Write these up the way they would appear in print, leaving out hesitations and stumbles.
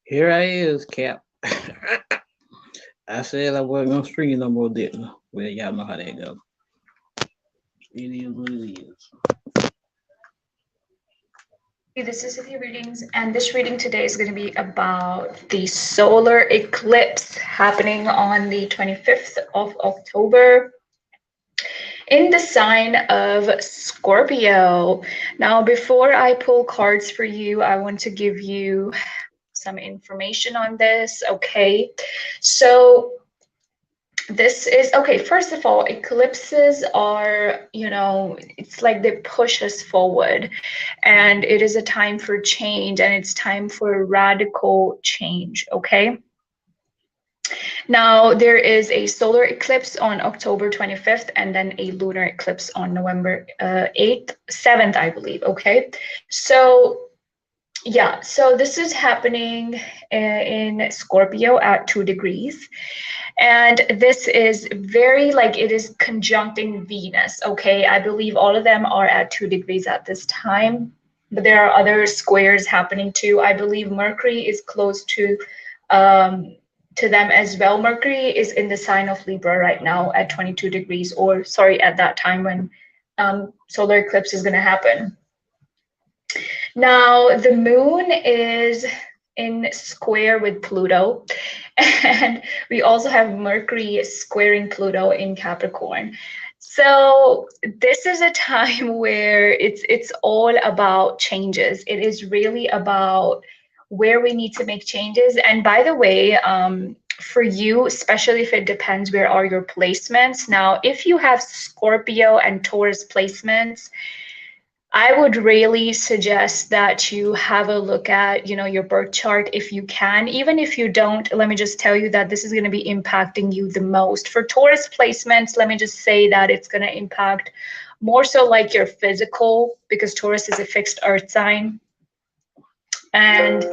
Here I is, Cap. I said I wasn't gonna stream no more, didn't I? Well, y'all know how that go. It is what it is. This is Cynthia Readings, and this reading today is going to be about the solar eclipse happening on the 25th of October in the sign of Scorpio. Now, before I pull cards for you, I want to give you some information on this. Okay, so this is okay. First of all, eclipses are, it's like they push us forward, and it is a time for change, and it's time for radical change. Okay. Now, there is a solar eclipse on October 25th, and then a lunar eclipse on November 8th, 7th, I believe. Okay. So, yeah, so this is happening in Scorpio at 2 degrees. And this is very like it is conjuncting Venus. Okay. I believe all of them are at 2 degrees at this time, but there are other squares happening too. I believe Mercury is close to them as well. Mercury is in the sign of Libra right now at 22 degrees, or sorry, at that time when solar eclipse is going to happen. Now, the moon is in square with Pluto, and we also have Mercury squaring Pluto in Capricorn. So this is a time where it's all about changes. It is really about where we need to make changes. And by the way, for you, especially if it depends where are your placements. Now, if you have Scorpio and Taurus placements, I would really suggest that you have a look at, your birth chart if you can. Even if you don't, let me just tell you that this is going to be impacting you the most. For Taurus placements, let me just say that it's going to impact more so like your physical, because Taurus is a fixed earth sign. And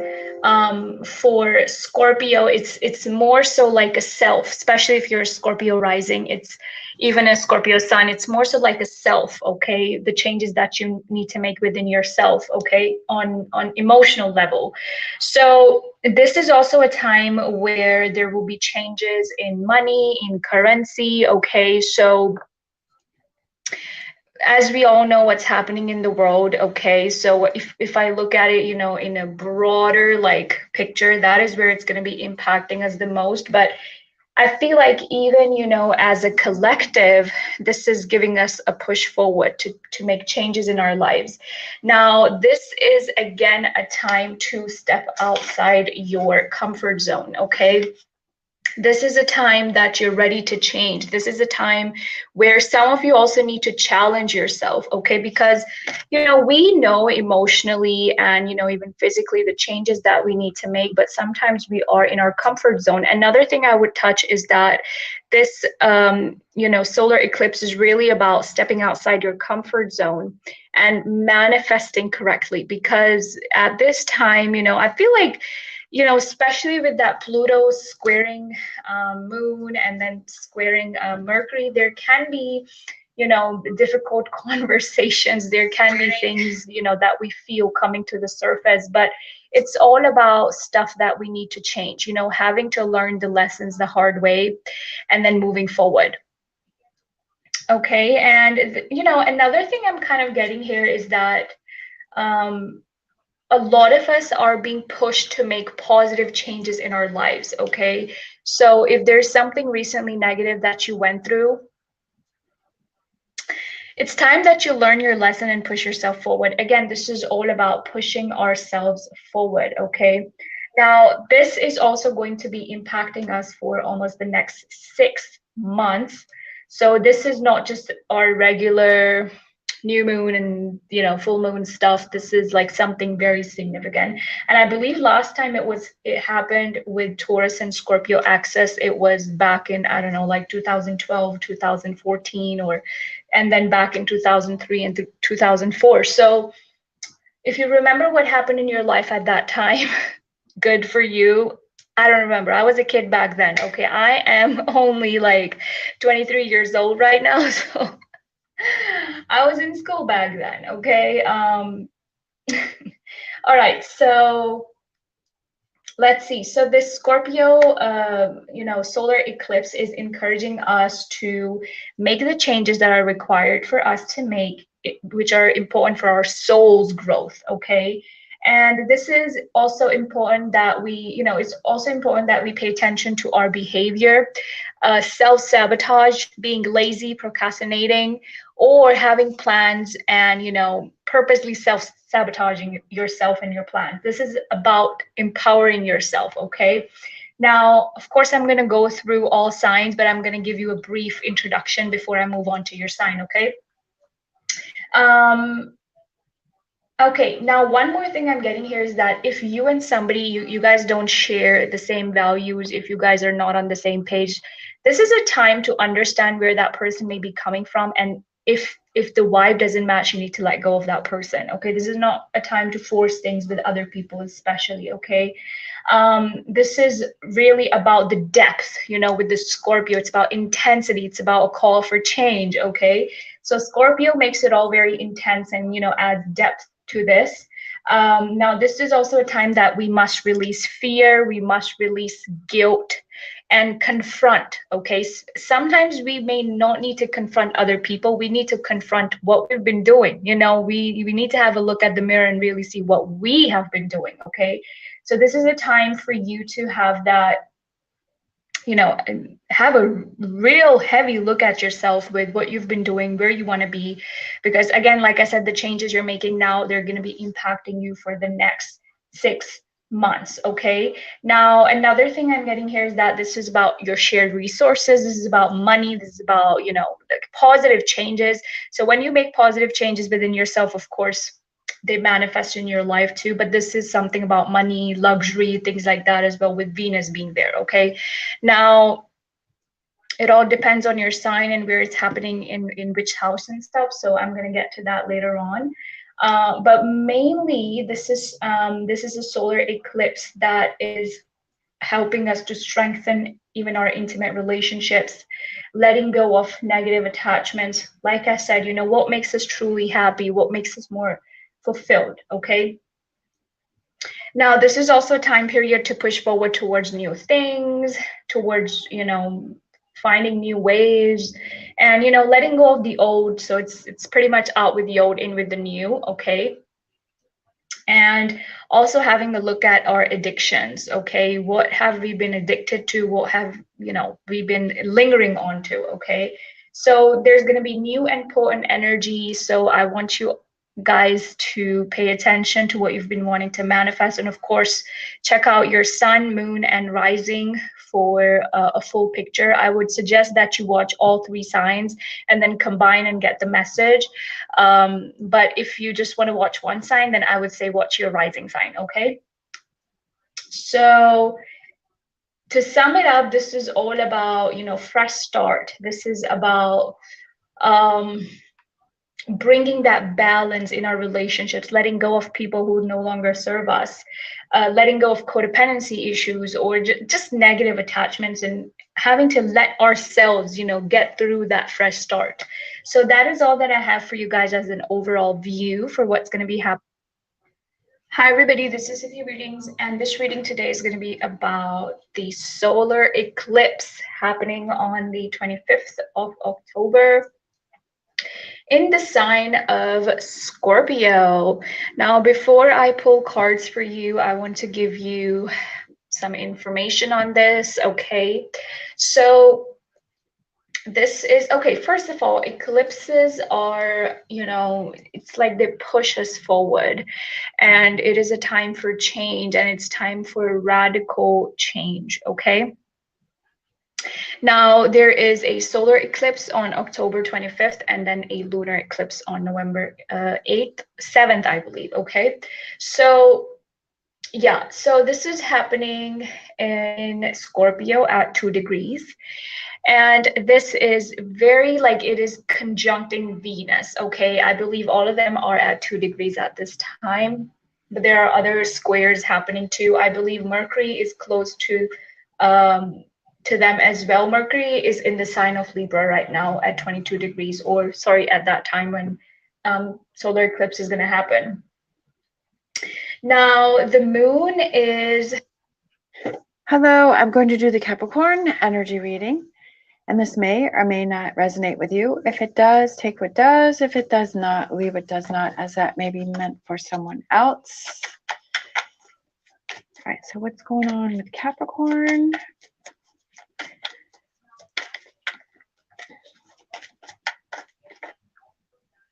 for Scorpio, it's more so like a self, especially if you're a Scorpio rising. It's even a Scorpio sun. It's more so like a self. Okay, the changes that you need to make within yourself. Okay, on emotional level. So this is also a time where there will be changes in money, in currency. Okay, so as we all know what's happening in the world. Okay, so if I look at it, in a broader like picture, that is where it's going to be impacting us the most. But I feel like even, as a collective, this is giving us a push forward to make changes in our lives. Now, this is again a time to step outside your comfort zone. Okay, this is a time that you're ready to change. This is a time where some of you also need to challenge yourself, okay? Because, we know emotionally and, even physically the changes that we need to make, but sometimes we are in our comfort zone. Another thing I would touch is that this, solar eclipse is really about stepping outside your comfort zone and manifesting correctly. Because at this time, I feel like, especially with that Pluto squaring moon and then squaring Mercury, there can be, difficult conversations. There can be things, that we feel coming to the surface, but it's all about stuff that we need to change, having to learn the lessons the hard way and then moving forward. Okay. And, another thing I'm kind of getting here is that, a lot of us are being pushed to make positive changes in our lives. Okay, so if there's something recently negative that you went through, it's time that you learn your lesson and push yourself forward. Again, this is all about pushing ourselves forward. Okay, now this is also going to be impacting us for almost the next 6 months. So this is not just our regular new moon and full moon stuff. This is like something very significant. And I believe last time it happened with Taurus and Scorpio axis, it was back in, I don't know, like 2012, 2014, and then back in 2003 and 2004. So if you remember what happened in your life at that time, good for you. I don't remember. I was a kid back then. Okay, I am only like 23 years old right now. So I was in school back then, okay? All right, so Let's see. So this Scorpio, solar eclipse is encouraging us to make the changes that are required for us to make, which are important for our soul's growth. Okay. And this is also important that it's also important that we pay attention to our behavior, self-sabotage, being lazy, procrastinating, or having plans and, purposely self-sabotaging yourself and your plans. This is about empowering yourself, okay? Now, of course, I'm going to go through all signs, but I'm going to give you a brief introduction before I move on to your sign, okay? Okay, now one more thing I'm getting here is that if you and somebody, you guys don't share the same values, if you guys are not on the same page, this is a time to understand where that person may be coming from. And if the vibe doesn't match, you need to let go of that person. Okay, this is not a time to force things with other people, especially. Okay, this is really about the depth, with the Scorpio. It's about intensity. It's about a call for change. Okay, so Scorpio makes it all very intense and adds depth to this. Now, this is also a time that we must release fear, we must release guilt, and confront. Okay, sometimes we may not need to confront other people. We need to confront what we've been doing. We need to have a look at the mirror and really see what we have been doing. Okay, so this is a time for you to have that, have a real heavy look at yourself with what you've been doing, where you want to be, because again, like I said, the changes you're making now, they're going to be impacting you for the next 6 months. Okay, now another thing I'm getting here is that this is about your shared resources. This is about money. This is about like positive changes. So when you make positive changes within yourself, of course they manifest in your life too, but this is something about money, luxury, things like that as well, with Venus being there. Okay, now it all depends on your sign and where it's happening in which house and stuff, so I'm going to get to that later on. But mainly this is a solar eclipse that is helping us to strengthen even our intimate relationships, letting go of negative attachments. Like I said, what makes us truly happy, what makes us more fulfilled. Okay, now this is also a time period to push forward towards new things, towards finding new ways, and letting go of the old. So it's pretty much out with the old, in with the new. Okay, and also having a look at our addictions. Okay, what have we been addicted to, what have we been lingering on to. Okay, so there's going to be new and potent energy, so I want you guys to pay attention to what you've been wanting to manifest, and of course check out your sun, moon, and rising for a full picture. I would suggest that you watch all 3 signs and then combine and get the message. But if you just want to watch one sign, then I would say watch your rising sign. Okay, so to sum it up, this is all about fresh start. This is about bringing that balance in our relationships, letting go of people who no longer serve us, letting go of codependency issues or just negative attachments, and having to let ourselves get through that fresh start. So that is all that I have for you guys as an overall view for what's going to be happening. Hi everybody, this is City Readings, and this reading today is going to be about the solar eclipse happening on the 25th of October in the sign of Scorpio. Now, before I pull cards for you, I want to give you some information on this. Okay, so this is okay. First of all, eclipses are, it's like they push us forward, and it is a time for change, and it's time for radical change. Okay, now there is a solar eclipse on October 25th, and then a lunar eclipse on November 8th, 7th, I believe. Okay, so yeah, so this is happening in Scorpio at 2 degrees. And this is very, like, it is conjuncting Venus. Okay, I believe all of them are at 2 degrees at this time, but there are other squares happening too. I believe Mercury is close to them as well. Mercury is in the sign of Libra right now at 22 degrees, or sorry, at that time when solar eclipse is going to happen. Now the moon is Hello, I'm going to do the Capricorn energy reading, and this may or may not resonate with you. If it does, take what does. If it does not, leave what does not, as that may be meant for someone else. All right, so what's going on with Capricorn?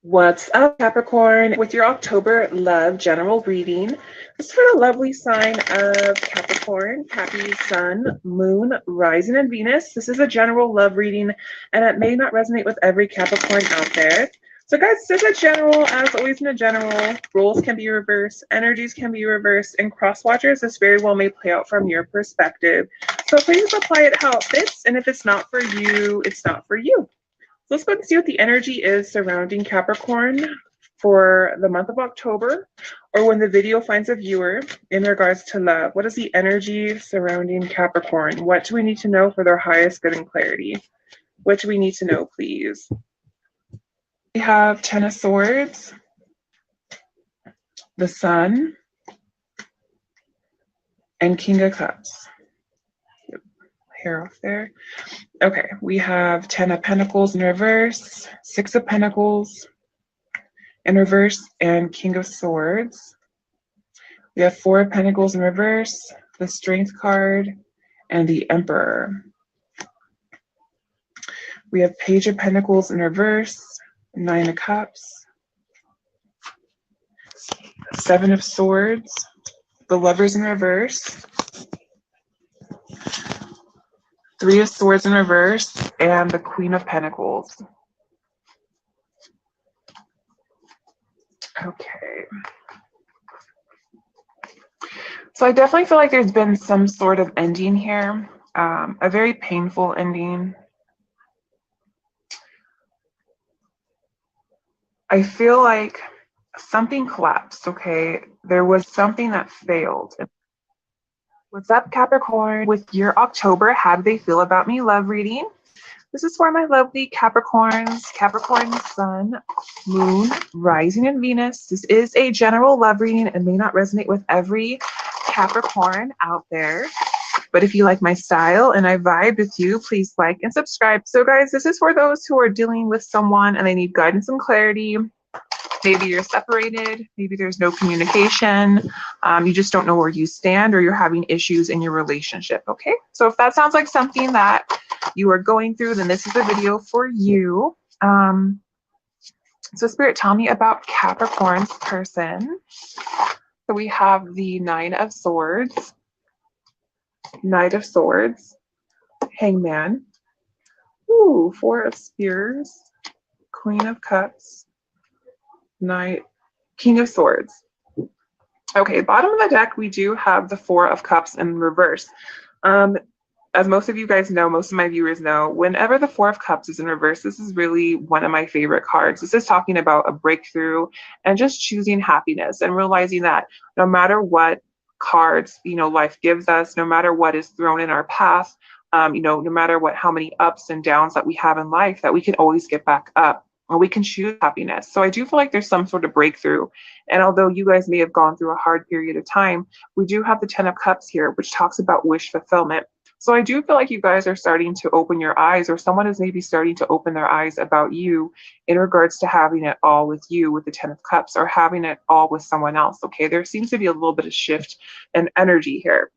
What's up, Capricorn? With your October love general reading, this is for the lovely sign of Capricorn. Happy Sun, Moon, Rising, and Venus. This is a general love reading, and it may not resonate with every Capricorn out there. So guys, this is a general, as always in a general, roles can be reversed, energies can be reversed, and cross watchers, this very well may play out from your perspective. So please apply it how it fits, and if it's not for you, it's not for you. So let's go and see what the energy is surrounding Capricorn for the month of October, or when the video finds a viewer in regards to love. What is the energy surrounding Capricorn? What do we need to know for their highest good and clarity? What do we need to know, please? We have Ten of Swords, the Sun, and King of Cups. Hair off there. Okay, we have 10 of Pentacles in reverse, 6 of Pentacles in reverse, and King of Swords. We have 4 of Pentacles in reverse, the Strength card, and the Emperor. We have Page of Pentacles in reverse, 9 of Cups, 7 of Swords, the Lovers in reverse, 3 of Swords in reverse, and the Queen of Pentacles. Okay. So I definitely feel like there's been some sort of ending here, a very painful ending. I feel like something collapsed, okay? There was something that failed. What's up, Capricorn? With your October, how do they feel about me love reading? This is for my lovely Capricorns, Capricorn Sun, Moon, Rising, and Venus. This is a general love reading and may not resonate with every Capricorn out there. But if you like my style and I vibe with you, please like and subscribe. So guys, this is for those who are dealing with someone and they need guidance and clarity. Maybe you're separated, maybe there's no communication, you just don't know where you stand, or you're having issues in your relationship, okay? So if that sounds like something that you are going through, then this is a video for you. So Spirit, tell me about Capricorn's person. So we have the Nine of Swords, Knight of Swords, Hangman, ooh, Four of Spears, Queen of Cups, Knight, King of Swords. Okay, bottom of the deck, we do have the Four of Cups in reverse. As most of you guys know, most of my viewers know, whenever the Four of Cups is in reverse, this is really one of my favorite cards. This is talking about a breakthrough and just choosing happiness and realizing that no matter what cards, life gives us, no matter what is thrown in our path, no matter how many ups and downs that we have in life, that we can always get back up. Or we can choose happiness. So I do feel like there's some sort of breakthrough. And although you guys may have gone through a hard period of time, we do have the Ten of Cups here, which talks about wish fulfillment. So I do feel like you guys are starting to open your eyes, or someone is maybe starting to open their eyes about you in regards to having it all with you with the Ten of Cups, or having it all with someone else. Okay, there seems to be a little bit of shift in energy here.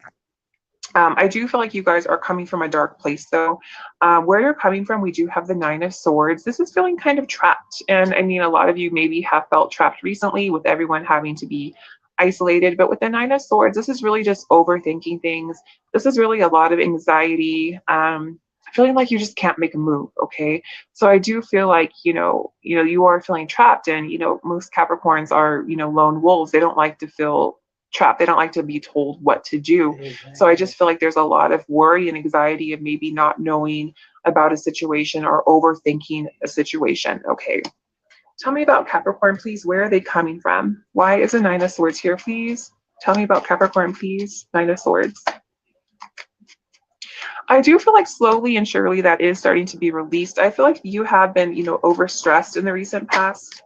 I do feel like you guys are coming from a dark place, though. Where you're coming from, we do have the Nine of Swords. This is feeling kind of trapped. And I mean, a lot of you maybe have felt trapped recently with everyone having to be isolated. But with the Nine of Swords, this is really just overthinking things. This is really a lot of anxiety. Feeling like you just can't make a move, okay? So I do feel like, you are feeling trapped. And, most Capricorns are, lone wolves. They don't like to feel trapped. They don't like to be told what to do. Exactly. So I just feel like there's a lot of worry and anxiety of maybe not knowing about a situation or overthinking a situation. Okay. Tell me about Capricorn, please. Where are they coming from? Why is the Nine of Swords here, please? Tell me about Capricorn, please. Nine of Swords. I do feel like slowly and surely that is starting to be released. I feel like you have been, overstressed in the recent past.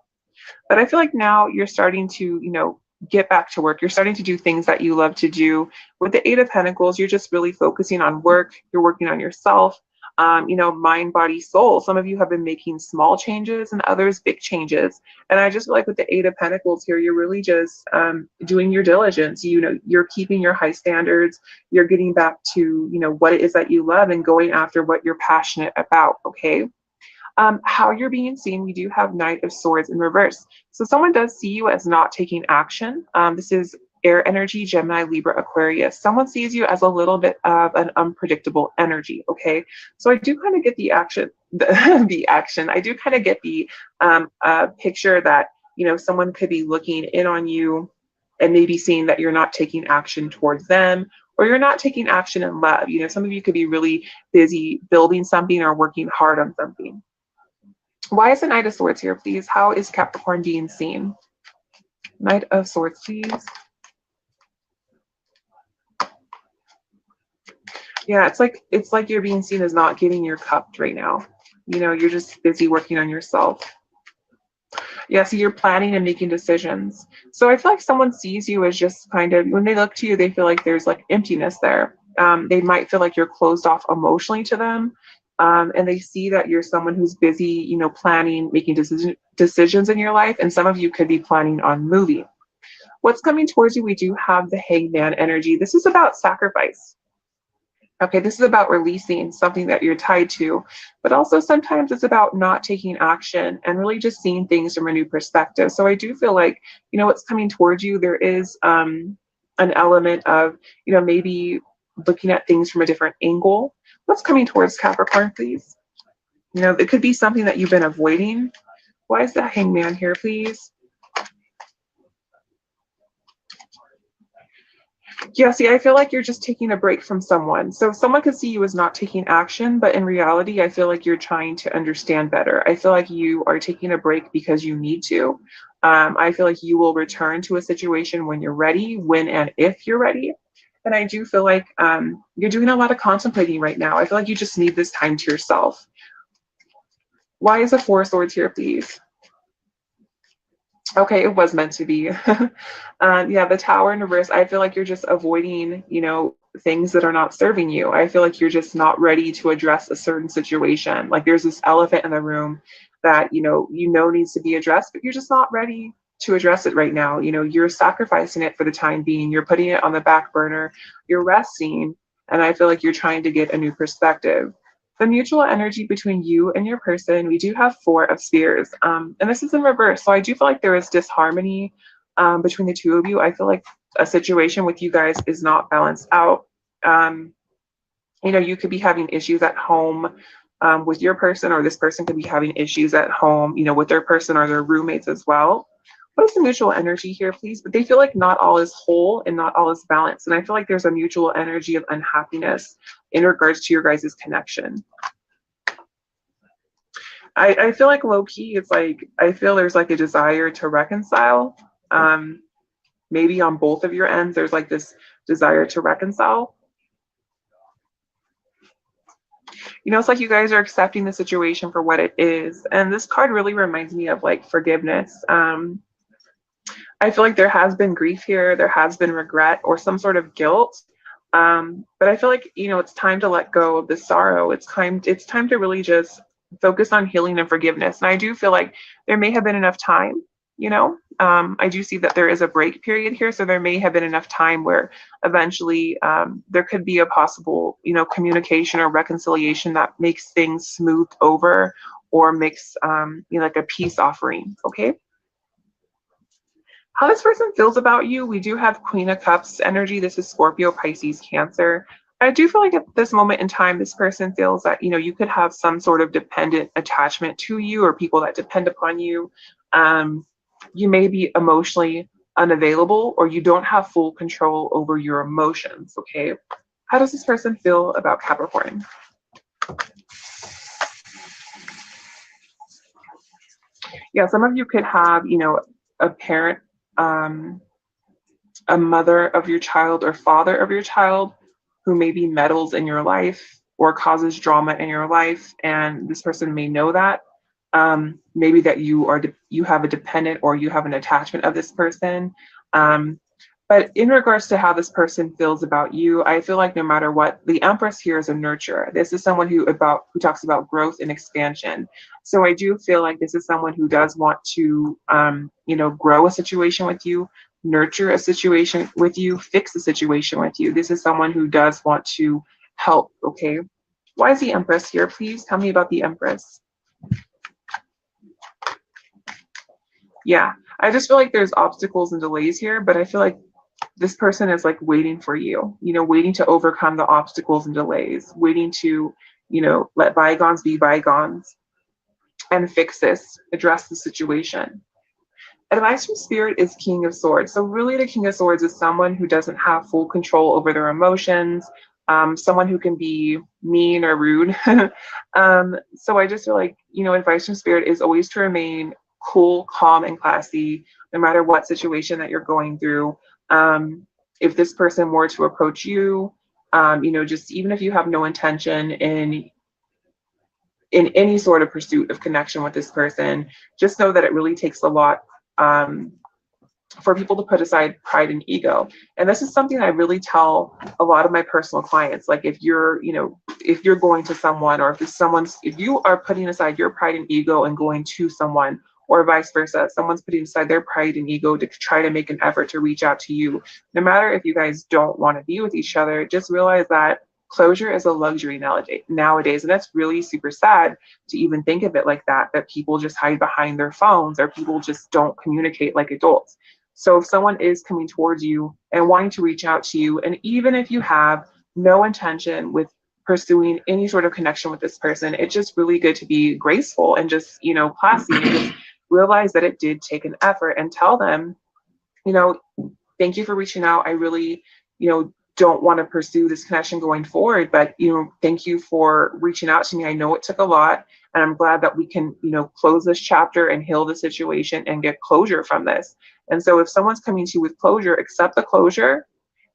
But I feel like now you're starting to, get back to work. You're starting to do things that you love to do. With the Eight of Pentacles, you're just really focusing on work. You're working on yourself. You know, mind, body, soul. Some of you have been making small changes and others big changes. And I just feel like with the Eight of Pentacles here, you're really just doing your diligence. You know, you're keeping your high standards. You're getting back to, you know, what it is that you love and going after what you're passionate about. Okay. How you're being seen, we do have Knight of Swords in reverse. So someone does see you as not taking action. This is air energy, Gemini, Libra, Aquarius. Someone sees you as a little bit of an unpredictable energy, okay? So I do kind of get the action, the action. I do kind of get the picture that, you know, someone could be looking in on you and maybe seeing that you're not taking action towards them, or you're not taking action in love. You know, some of you could be really busy building something or working hard on something. Why is the Knight of Swords here, please? How is Capricorn being seen? Knight of Swords, please. Yeah, it's like you're being seen as not getting your cup right now. You know, you're just busy working on yourself. Yeah, so you're planning and making decisions. So I feel like someone sees you as just kind of, when they look to you, they feel like there's like emptiness there. They might feel like you're closed off emotionally to them. And they see that you're someone who's busy, you know, planning, making decisions in your life. And some of you could be planning on moving. What's coming towards you? We do have the Hangman energy. This is about sacrifice. Okay, this is about releasing something that you're tied to, but also sometimes it's about not taking action and really just seeing things from a new perspective. So I do feel like, you know, what's coming towards you, there is an element of, you know, maybe looking at things from a different angle. What's coming towards Capricorn, please? You know, it could be something that you've been avoiding. Why is the Hangman here, please? Yeah, see, I feel like you're just taking a break from someone. So someone could see you as not taking action, but in reality, I feel like you're trying to understand better. I feel like you are taking a break because you need to. I feel like you will return to a situation when you're ready, when and if you're ready. And I do feel like you're doing a lot of contemplating right now. I feel like you just need this time to yourself. Why is the Four of Swords here, please? Okay, it was meant to be. Yeah, the Tower in reverse. I feel like you're just avoiding, you know, things that are not serving you. I feel like you're just not ready to address a certain situation. Like there's this elephant in the room that, you know needs to be addressed, but you're just not ready to address it right now. You know, you're sacrificing it for the time being. You're putting it on the back burner. You're resting. And I feel like you're trying to get a new perspective. The mutual energy between you and your person, we do have Four of Spears. And this is in reverse. So I do feel like there is disharmony between the two of you. I feel like a situation with you guys is not balanced out. You know, you could be having issues at home with your person, or this person could be having issues at home, you know, with their person or their roommates as well. What is the mutual energy here, please? But they feel like not all is whole and not all is balanced. And I feel like there's a mutual energy of unhappiness in regards to your guys' connection. I feel like low key, it's like, I feel there's like a desire to reconcile. Maybe on both of your ends, there's like this desire to reconcile. You know, it's like you guys are accepting the situation for what it is. And this card really reminds me of like forgiveness. I feel like there has been grief here. There has been regret or some sort of guilt. But I feel like, you know, it's time to let go of the sorrow. It's time to really just focus on healing and forgiveness. And I do feel like there may have been enough time, you know, I do see that there is a break period here. So there may have been enough time where eventually there could be a possible, you know, communication or reconciliation that makes things smooth over or makes, you know, like a peace offering. Okay. How this person feels about you, we do have Queen of Cups energy. This is Scorpio, Pisces, Cancer. I do feel like at this moment in time, this person feels that, you know, you could have some sort of dependent attachment to you or people that depend upon you. You may be emotionally unavailable or you don't have full control over your emotions, okay? How does this person feel about Capricorn? Yeah, some of you could have, you know, a parent, a mother of your child or father of your child who maybe meddles in your life or causes drama in your life, and this person may know that. Maybe that you have a dependent or you have an attachment of this person. But in regards to how this person feels about you, I feel like no matter what, the Empress here is a nurturer. This is someone who talks about growth and expansion. So I do feel like this is someone who does want to, grow a situation with you, nurture a situation with you, fix a situation with you. This is someone who does want to help. Okay. Why is the Empress here? Please tell me about the Empress. Yeah, I just feel like there's obstacles and delays here, but I feel like this person is like waiting for you, waiting to overcome the obstacles and delays, waiting to, let bygones be bygones and fix this, address the situation. Advice from Spirit is King of Swords. So really the King of Swords is someone who doesn't have full control over their emotions, someone who can be mean or rude. So I just feel like, advice from Spirit is always to remain cool, calm, and classy, no matter what situation that you're going through. If this person were to approach you, just even if you have no intention in any sort of pursuit of connection with this person, just know that it really takes a lot for people to put aside pride and ego. And this is something I really tell a lot of my personal clients. Like if you're going to someone, or if you are putting aside your pride and ego and going to someone, or vice versa, someone's putting aside their pride and ego to try to make an effort to reach out to you. No matter if you guys don't want to be with each other, just realize that closure is a luxury nowadays. And that's really super sad to even think of it like that people just hide behind their phones, or people just don't communicate like adults. So if someone is coming towards you and wanting to reach out to you, and even if you have no intention with pursuing any sort of connection with this person, it's just really good to be graceful and just, classy, and just realize that it did take an effort, and tell them, thank you for reaching out. I really, don't want to pursue this connection going forward, but, thank you for reaching out to me. I know it took a lot, and I'm glad that we can, close this chapter and heal the situation and get closure from this. And so if someone's coming to you with closure, accept the closure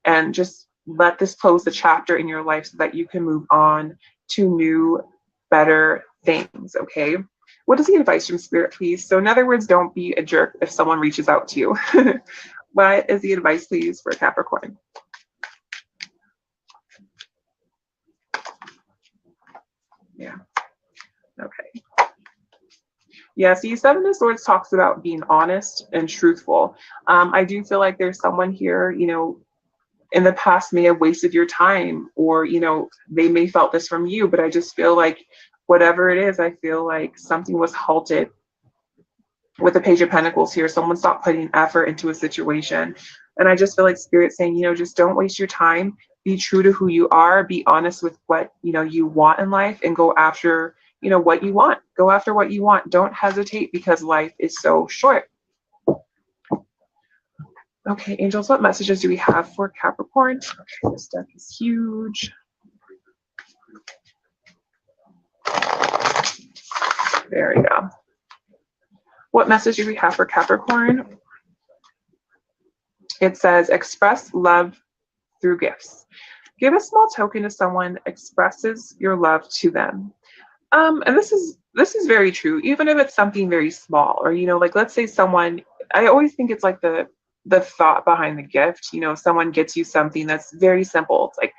and just let this close the chapter in your life so that you can move on to new, better things. Okay. What is the advice from Spirit, please? So in other words, don't be a jerk if someone reaches out to you. What is the advice, please, for Capricorn? Yeah. Okay. Yeah, see, Seven of Swords talks about being honest and truthful. I do feel like there's someone here, in the past may have wasted your time, or, they may felt this from you, but I just feel like whatever it is, I feel like something was halted with the Page of Pentacles here. Someone stopped putting effort into a situation. And I just feel like Spirit saying, just don't waste your time. Be true to who you are. Be honest with what, you want in life, and go after, what you want. Go after what you want. Don't hesitate, because life is so short. Okay, angels, what messages do we have for Capricorn? Okay, this deck is huge. There we go. What message do we have for Capricorn? It says, express love through gifts. Give a small token to someone, expresses your love to them. And this is very true, even if it's something very small, or, like, let's say someone, I always think it's like the thought behind the gift. Someone gets you something that's very simple. It's like,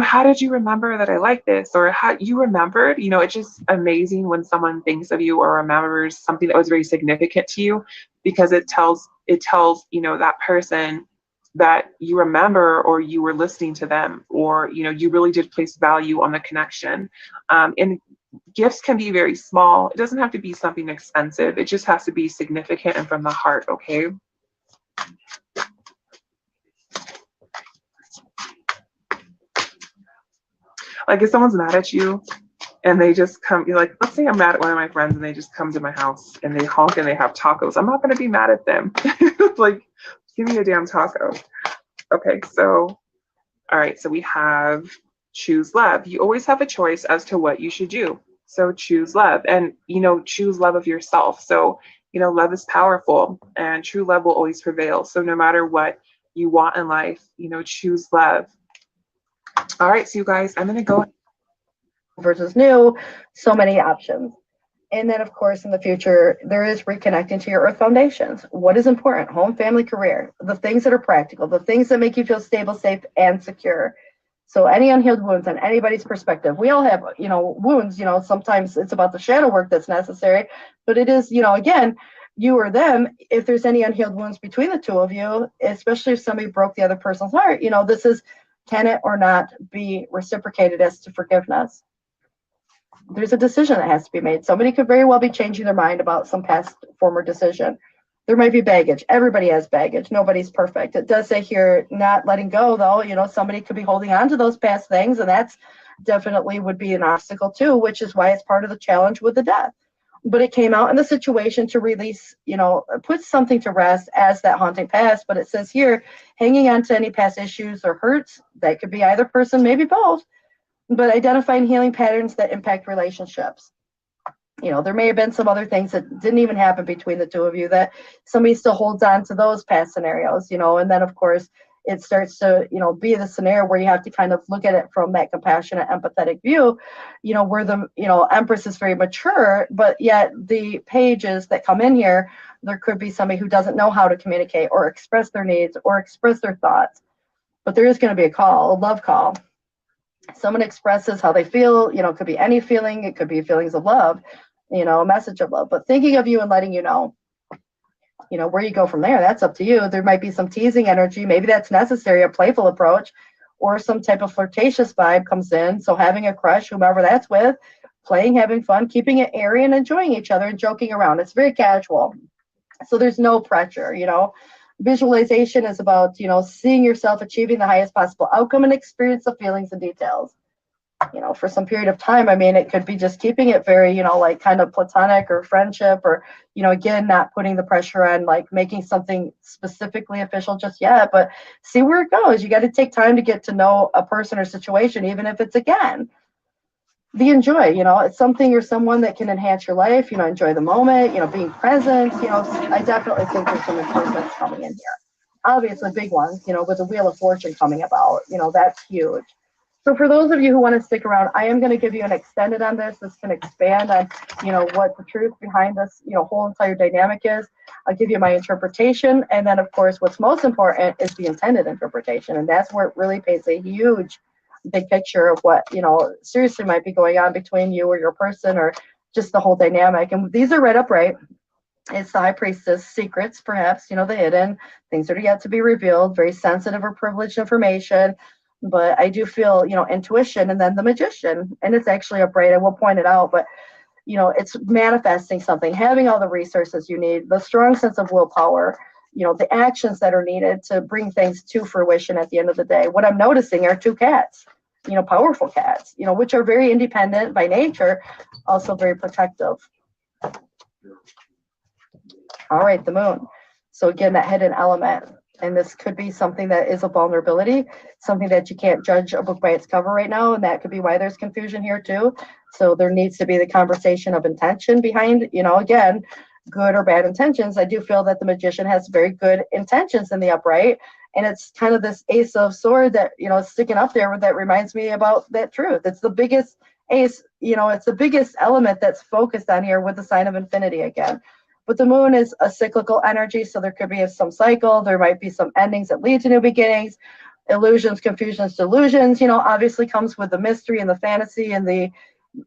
how did you remember that I like this? Or how you remembered, it's just amazing when someone thinks of you or remembers something that was very significant to you, because it tells, that person that you remember, or you were listening to them, or, you really did place value on the connection. And gifts can be very small. It doesn't have to be something expensive. It just has to be significant and from the heart. Okay. Like if someone's mad at you and they just come, you're like, let's say I'm mad at one of my friends and they just come to my house and they honk and they have tacos. I'm not going to be mad at them. Like, give me a damn taco. Okay. So, all right. So we have choose love. You always have a choice as to what you should do. So choose love, and, choose love of yourself. So, love is powerful, and true love will always prevail. So no matter what you want in life, choose love. All right. So you guys, I'm going to go versus new, so many options. And then, of course, in the future, there is reconnecting to your earth foundations. What is important? Home, family, career, the things that are practical, the things that make you feel stable, safe, and secure. So any unhealed wounds on anybody's perspective, we all have, wounds, sometimes it's about the shadow work that's necessary, but it is, again, you or them, if there's any unhealed wounds between the two of you, especially if somebody broke the other person's heart, this is, can it or not be reciprocated as to forgiveness? There's a decision that has to be made. Somebody could very well be changing their mind about some past former decision. There might be baggage. Everybody has baggage. Nobody's perfect. It does say here, not letting go, though. Somebody could be holding on to those past things, and that's definitely would be an obstacle too, which is why it's part of the challenge with the death. But it came out in the situation to release, put something to rest as that haunting passed. But it says here, hanging on to any past issues or hurts, that could be either person, maybe both, but identifying healing patterns that impact relationships. There may have been some other things that didn't even happen between the two of you that somebody still holds on to those past scenarios, and then of course it starts to, be the scenario where you have to kind of look at it from that compassionate, empathetic view, where the, Empress is very mature, but yet the pages that come in here, there could be somebody who doesn't know how to communicate or express their needs or express their thoughts, but there is going to be a call, a love call. Someone expresses how they feel, it could be any feeling, it could be feelings of love, a message of love, but thinking of you and letting you know, where you go from there, that's up to you. There might be some teasing energy, maybe that's necessary, a playful approach, or some type of flirtatious vibe comes in. So having a crush, whomever that's with, playing, having fun, keeping it airy and enjoying each other and joking around. It's very casual. So there's no pressure, Visualization is about, seeing yourself achieving the highest possible outcome and experience the feelings and details. For some period of time, it could be just keeping it very, like kind of platonic or friendship or, again, not putting the pressure on like making something specifically official just yet, but see where it goes. You got to take time to get to know a person or situation, even if it's, again, the enjoy, it's something or someone that can enhance your life, enjoy the moment, being present, I definitely think there's some improvements coming in here. Obviously big ones, with the Wheel of Fortune coming about, that's huge. So for those of you who want to stick around, I am going to give you an extended on this. This can expand on, what the truth behind this, whole entire dynamic is. I'll give you my interpretation. And then, of course, what's most important is the intended interpretation. And that's where it really paints a huge big picture of what, seriously might be going on between you or your person or just the whole dynamic. And these are read upright. It's the High Priestess, secrets, perhaps, the hidden, things that are yet to be revealed, very sensitive or privileged information. But I do feel, intuition, and then the Magician, and it's actually upright. I will point it out, but, it's manifesting something, having all the resources you need, the strong sense of willpower, the actions that are needed to bring things to fruition at the end of the day. What I'm noticing are two cats, powerful cats, which are very independent by nature, also very protective. All right, the Moon. So again, that hidden element. And this could be something that is a vulnerability, something that you can't judge a book by its cover right now. And that could be why there's confusion here too. So there needs to be the conversation of intention behind, again, good or bad intentions. I do feel that the Magician has very good intentions in the upright. And it's kind of this Ace of Sword that, is sticking up there that reminds me about that truth. It's the biggest ace, it's the biggest element that's focused on here with the sign of infinity again. But the Moon is a cyclical energy, so there could be some cycle. There might be some endings that lead to new beginnings. Illusions, confusions, delusions, obviously comes with the mystery and the fantasy and the,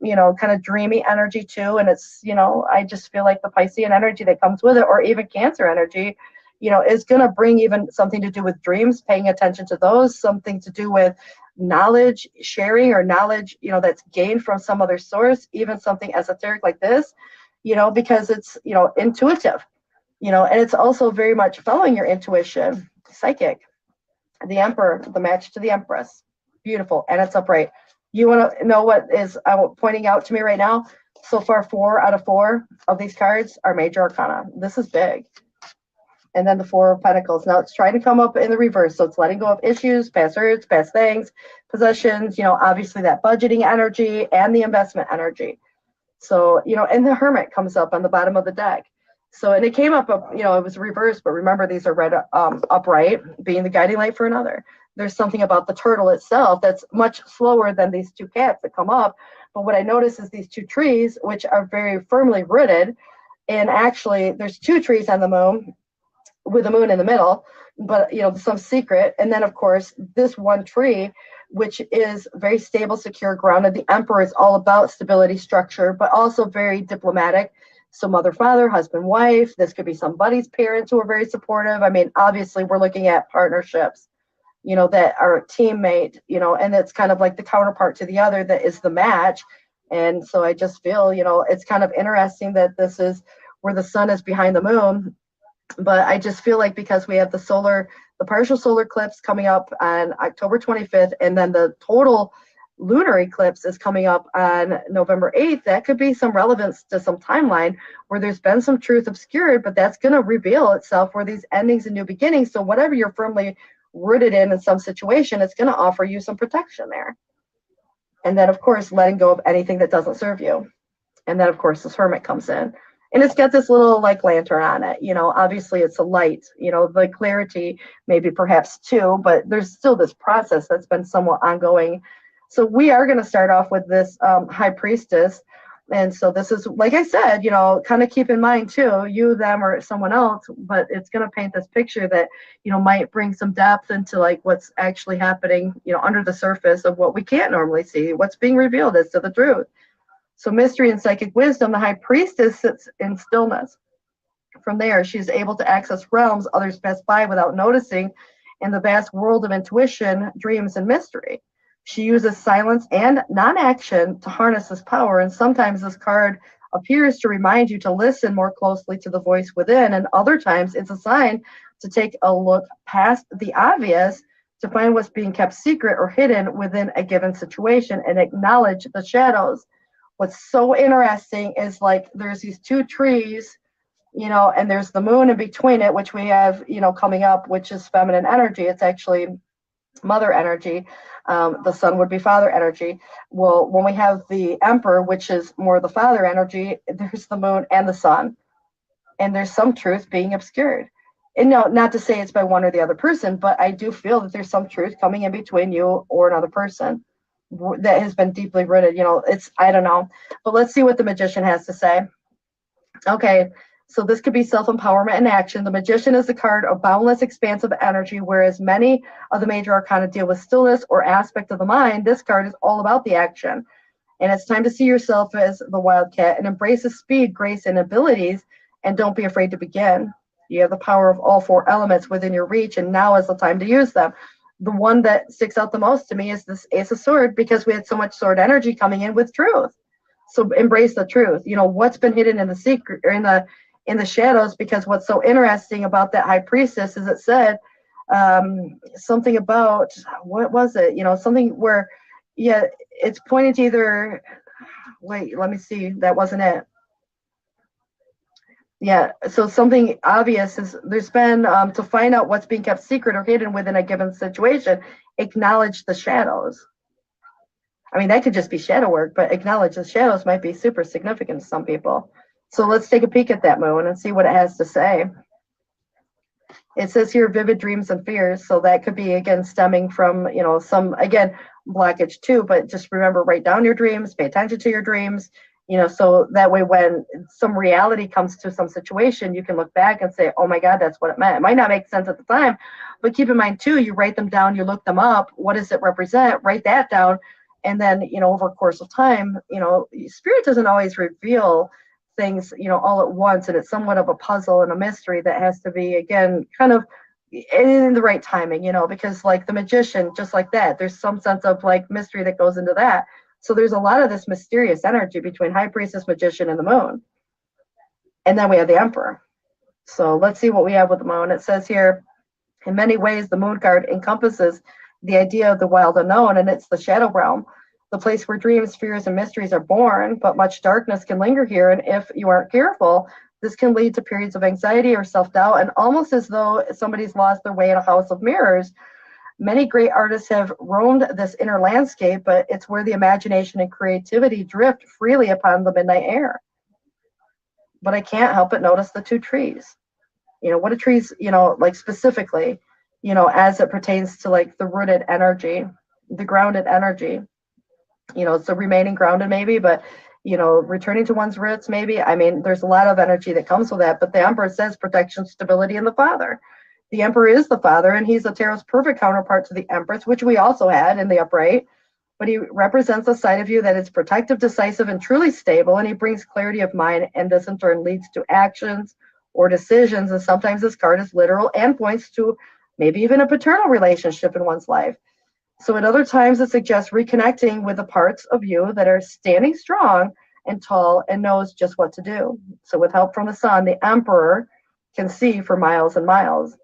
kind of dreamy energy too. And it's, I just feel like the Piscean energy that comes with it, or even Cancer energy, is going to bring even something to do with dreams, paying attention to those, something to do with knowledge sharing or knowledge, that's gained from some other source, even something esoteric like this. Because it's, intuitive, and it's also very much following your intuition, psychic. The Emperor, the match to the Empress, beautiful, and it's upright. You want to know what is pointing out to me right now? So far, 4 out of 4 of these cards are major arcana. This is big. And then the 4 of Pentacles. Now it's trying to come up in the reverse. So it's letting go of issues, past hurts, past things, possessions, obviously that budgeting energy and the investment energy. So, and the Hermit comes up on the bottom of the deck. So, and it came up, it was reversed, but remember, these are read upright, being the guiding light for another. there's something about the turtle itself that's much slower than these two cats that come up. But what I notice is these two trees, which are very firmly rooted. And actually, there's two trees on the moon with the moon in the middle, but some secret. And then, of course, this one tree, which is very stable, secure, grounded. The Emperor is all about stability, structure, but also very diplomatic. So mother, father, husband, wife. This could be somebody's parents who are very supportive. I mean, obviously, we're looking at partnerships, that are a teammate, and it's kind of like the counterpart to the other that is the match. And so I just feel, it's kind of interesting that this is where the sun is behind the moon. But I just feel like because we have the partial solar eclipse coming up on October 25th, and then the total lunar eclipse is coming up on November 8th, that could be some relevance to some timeline where there's been some truth obscured, but that's going to reveal itself where these endings and new beginnings. So whatever you're firmly rooted in some situation, it's going to offer you some protection there. And then, of course, letting go of anything that doesn't serve you. And then, of course, this hermit comes in. And it's got this little like lantern on it. Obviously it's a light, the clarity maybe perhaps too, but there's still this process that's been somewhat ongoing. So we are going to start off with this high priestess. And so this is, like I said, kind of keep in mind too, you, them, or someone else, but it's going to paint this picture that, might bring some depth into like what's actually happening, under the surface of what we can't normally see, what's being revealed as to the truth. So mystery and psychic wisdom, the high priestess sits in stillness. From there, she's able to access realms others pass by without noticing in the vast world of intuition, dreams, and mystery. She uses silence and non-action to harness this power, and sometimes this card appears to remind you to listen more closely to the voice within, and other times it's a sign to take a look past the obvious to find what's being kept secret or hidden within a given situation and acknowledge the shadows. What's so interesting is like there's these two trees, and there's the moon in between it, which we have, coming up, which is feminine energy. It's actually mother energy. The sun would be father energy. Well, when we have the Emperor, which is more the father energy, there's the moon and the sun. And there's some truth being obscured. And no, not to say it's by one or the other person, but I do feel that there's some truth coming in between you or another person that has been deeply rooted. I don't know. But let's see what the Magician has to say. Okay. So this could be self-empowerment in action. The Magician is the card of boundless, expansive energy, whereas many of the major arcana deal with stillness or aspect of the mind. This card is all about the action. And it's time to see yourself as the wildcat and embrace the speed, grace, and abilities, and don't be afraid to begin. You have the power of all four elements within your reach, and now is the time to use them. The one that sticks out the most to me is this Ace of Swords, because we had so much sword energy coming in with truth. So embrace the truth. What's been hidden in the secret or in the shadows, because what's so interesting about that high priestess is it said something about, what was it? Something where, yeah, it's pointed to either, wait, let me see, that wasn't it. Yeah, so something obvious is there's been, to find out what's being kept secret or hidden within a given situation, acknowledge the shadows. I mean, that could just be shadow work, but acknowledge the shadows might be super significant to some people. So let's take a peek at that moon and see what it has to say. It says here, vivid dreams and fears. So that could be, again, stemming from, some, again, blockage too, but just remember, write down your dreams, pay attention to your dreams, so that way when some reality comes to some situation, you can look back and say, oh my God, that's what it meant. It might not make sense at the time, but keep in mind too, you write them down, you look them up. What does it represent? Write that down. And then, over a course of time, spirit doesn't always reveal things, all at once. And it's somewhat of a puzzle and a mystery that has to be, again, kind of in the right timing, because like the Magician, just like that, there's some sense of like mystery that goes into that. So there's a lot of this mysterious energy between High Priestess, Magician, and the moon. And then we have the Emperor. So let's see what we have with the moon. It says here, in many ways, the moon card encompasses the idea of the wild unknown, and it's the shadow realm, the place where dreams, fears, and mysteries are born, but much darkness can linger here. And if you aren't careful, this can lead to periods of anxiety or self-doubt, and almost as though somebody's lost their way in a house of mirrors. Many great artists have roamed this inner landscape, but it's where the imagination and creativity drift freely upon the midnight air. But I can't help but notice the two trees. What do trees, like specifically, you know, as it pertains to like the rooted energy, the grounded energy, you know, so remaining grounded maybe, but you know, returning to one's roots maybe. I mean, there's a lot of energy that comes with that, but the Emperor says protection, stability, and the Father. The Emperor is the Father, and he's the tarot's perfect counterpart to the Empress, which we also had in the upright. But he represents a side of you that is protective, decisive, and truly stable, and he brings clarity of mind, and this in turn leads to actions or decisions. And sometimes this card is literal and points to maybe even a paternal relationship in one's life. So at other times, it suggests reconnecting with the parts of you that are standing strong and tall and knows just what to do. So with help from the sun, the Emperor can see for miles and miles.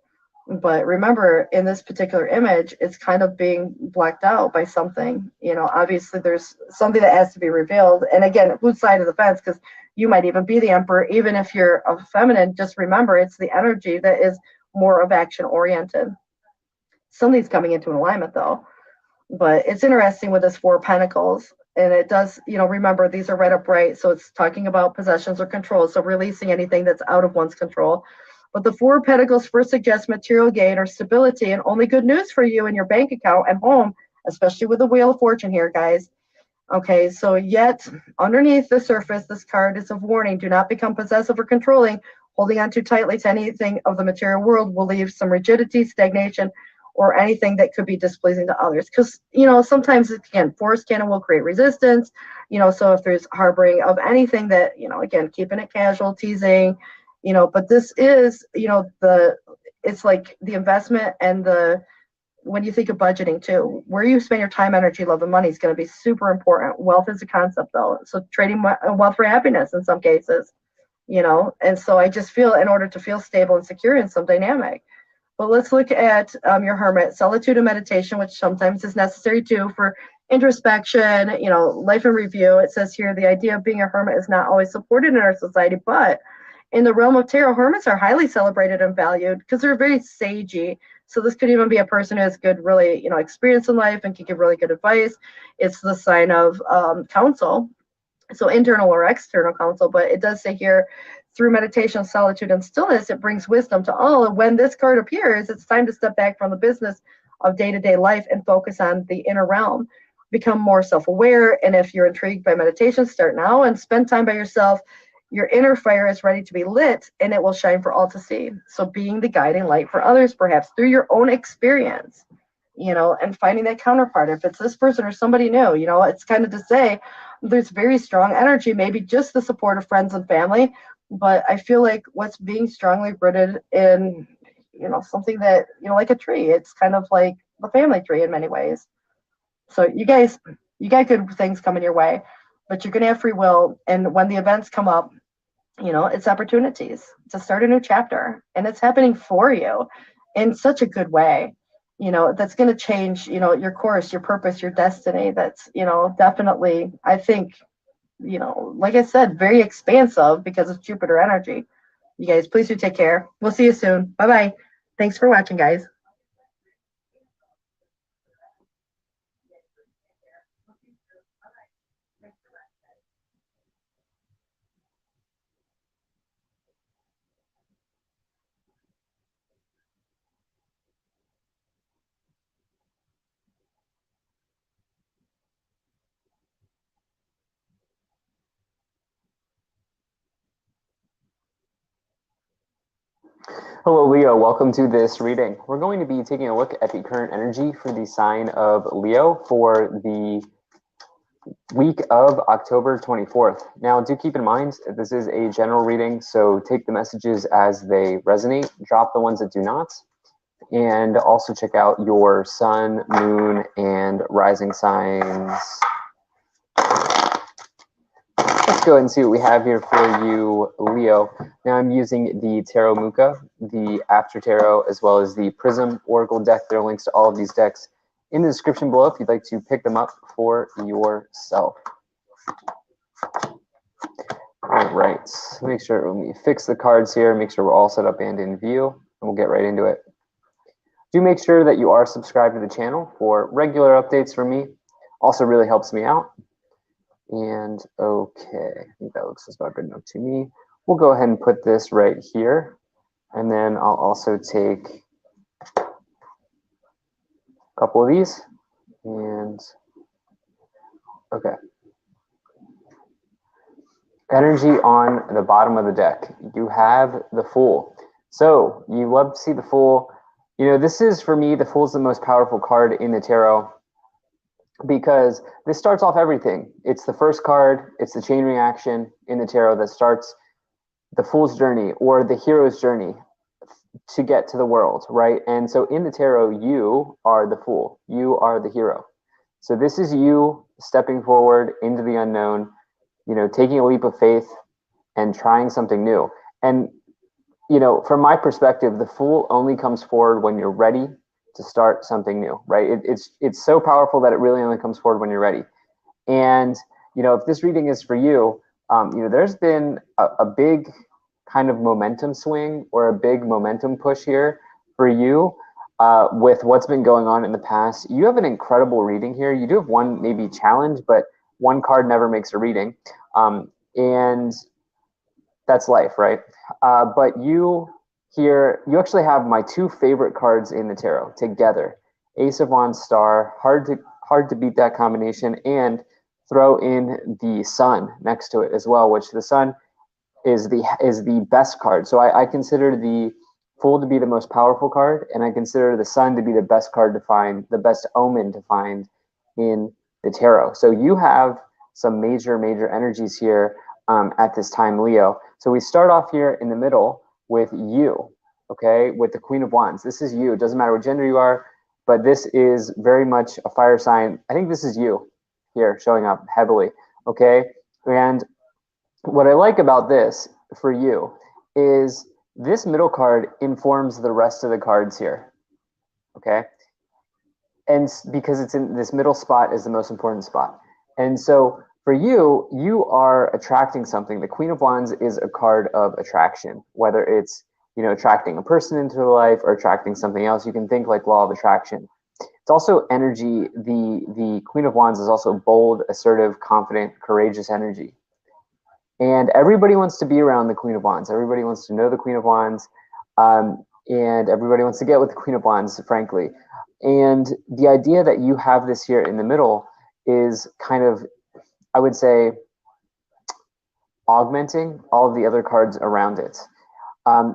But remember, in this particular image, it's kind of being blacked out by something. You know, obviously there's something that has to be revealed. And again, whose side of the fence? Because you might even be the Emperor, even if you're a feminine. Just remember, it's the energy that is more of action oriented. Something's coming into alignment though. But it's interesting with this Four of Pentacles, and it does, you know, remember these are right upright, so it's talking about possessions or control, so releasing anything that's out of one's control. But the Four of Pentacles first suggests material gain or stability and only good news for you in your bank account and home, especially with the Wheel of Fortune here, guys. Okay, so yet underneath the surface, this card is a warning. Do not become possessive or controlling. Holding on too tightly to anything of the material world will leave some rigidity, stagnation, or anything that could be displeasing to others. Because, you know, sometimes, again, force can and will create resistance. You know, so if there's harboring of anything that, you know, again, keeping it casual, teasing, you know, but this is, you know, it's like the investment and when you think of budgeting too, where you spend your time, energy, love, and money is going to be super important. Wealth is a concept though. So trading wealth for happiness in some cases, you know, and so I just feel in order to feel stable and secure in some dynamic. But let's look at your hermit, solitude and meditation, which sometimes is necessary too for introspection, you know, life in review. It says here, the idea of being a hermit is not always supported in our society, but in the realm of tarot, hermits are highly celebrated and valued because they're very sagey. So this could even be a person who has good, really, you know, experience in life and can give really good advice. It's the sign of counsel, so internal or external counsel. But it does say here, through meditation, solitude, and stillness, it brings wisdom to all. And when this card appears, it's time to step back from the business of day-to-day life and focus on the inner realm. Become more self-aware. And if you're intrigued by meditation, start now and spend time by yourself. Your inner fire is ready to be lit, and it will shine for all to see. So being the guiding light for others, perhaps through your own experience, you know, and finding that counterpart. If it's this person or somebody new, you know, it's kind of to say there's very strong energy, maybe just the support of friends and family. But I feel like what's being strongly rooted in, you know, something that, you know, like a tree, it's kind of like the family tree in many ways. So you guys, you got good things coming your way, but you're going to have free will. And when the events come up, you know, it's opportunities to start a new chapter, and it's happening for you in such a good way, you know, that's going to change, you know, your course, your purpose, your destiny. That's, you know, definitely, I think, you know, like I said, very expansive because of Jupiter energy. You guys, please do take care. We'll see you soon. Bye-bye. Thanks for watching, guys. Hello, Leo. Welcome to this reading. We're going to be taking a look at the current energy for the sign of Leo for the week of October 24th. Now, do keep in mind, this is a general reading, so take the messages as they resonate, drop the ones that do not, and also check out your sun, moon, and rising signs. Let's go ahead and see what we have here for you, Leo. Now I'm using the Tarot Muka, the After Tarot, as well as the Prism Oracle deck. There are links to all of these decks in the description below if you'd like to pick them up for yourself. All right, make sure we fix the cards here, make sure we're all set up and in view, and we'll get right into it. Do make sure that you are subscribed to the channel for regular updates from me. Also really helps me out. And okay, I think that looks about good enough to me. We'll go ahead and put this right here. And then I'll also take couple of these, and okay. Energy on the bottom of the deck. You have the Fool. So you love to see the Fool. You know, this is, for me, the Fool is the most powerful card in the tarot because this starts off everything. It's the first card. It's the chain reaction in the tarot that starts the Fool's journey or the hero's journey to get to the world, right? And so in the tarot, you are the Fool. You are the hero. So this is you stepping forward into the unknown, you know, taking a leap of faith and trying something new. And, you know, from my perspective, the Fool only comes forward when you're ready to start something new, right? It's so powerful that it really only comes forward when you're ready. And, you know, if this reading is for you, you know, there's been a big kind of momentum swing or a big momentum push here for you with what's been going on in the past. You have an incredible reading here. You do have one maybe challenge, but one card never makes a reading. And that's life, right? But you here, you actually have my two favorite cards in the tarot together. Ace of Wands, Star, hard to beat that combination, and throw in the Sun next to it as well, which the Sun is the best card. So I consider the Fool to be the most powerful card, and I consider the Sun to be the best card to find, the best omen to find in the tarot. So you have some major energies here at this time, Leo. So we start off here in the middle with you, okay, with the Queen of Wands. This is you. It doesn't matter what gender you are, but this is very much a fire sign. I think this is you here showing up heavily, okay? And what I like about this for you is this middle card informs the rest of the cards here, okay? And because it's in this middle spot is the most important spot. And so for you, you are attracting something. The Queen of Wands is a card of attraction, whether it's, you know, attracting a person into your life or attracting something else. You can think like law of attraction. It's also energy. The Queen of Wands is also bold, assertive, confident, courageous energy. And everybody wants to be around the Queen of Wands. Everybody wants to know the Queen of Wands. And everybody wants to get with the Queen of Wands, frankly. And the idea that you have this here in the middle is kind of, I would say, augmenting all of the other cards around it.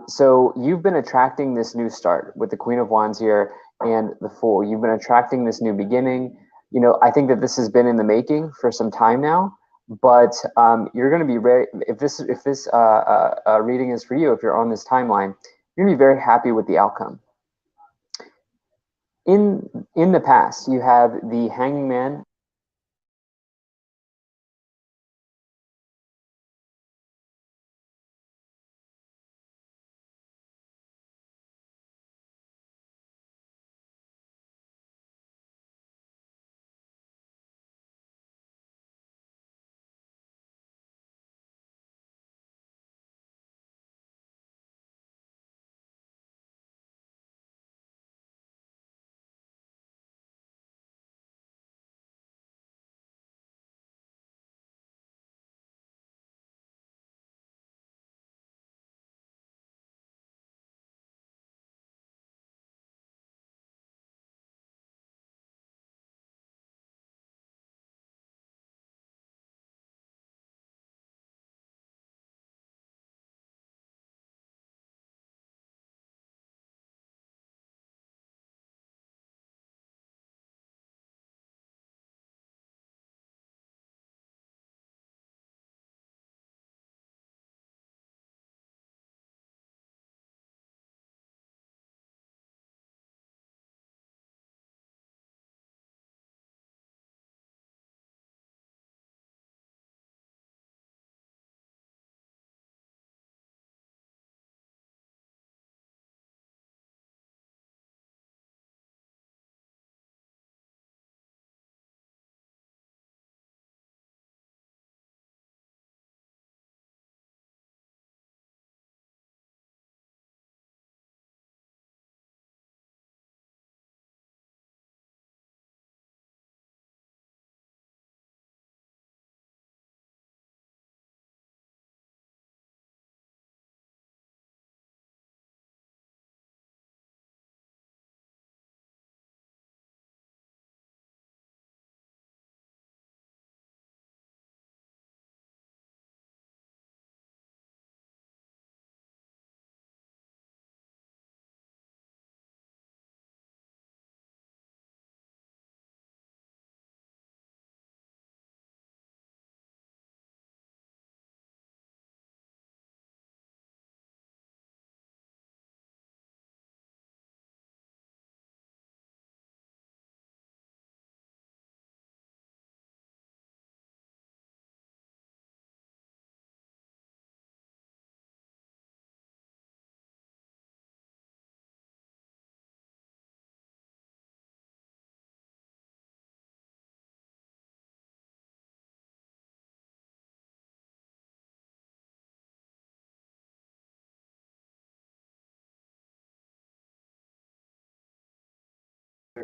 So you've been attracting this new start with the Queen of Wands here and the Fool. You've been attracting this new beginning. You know, I think that this has been in the making for some time now. But you're going to be very, if this reading is for you, if you're on this timeline, you're going to be very happy with the outcome. In the past, you have the Hanging Man.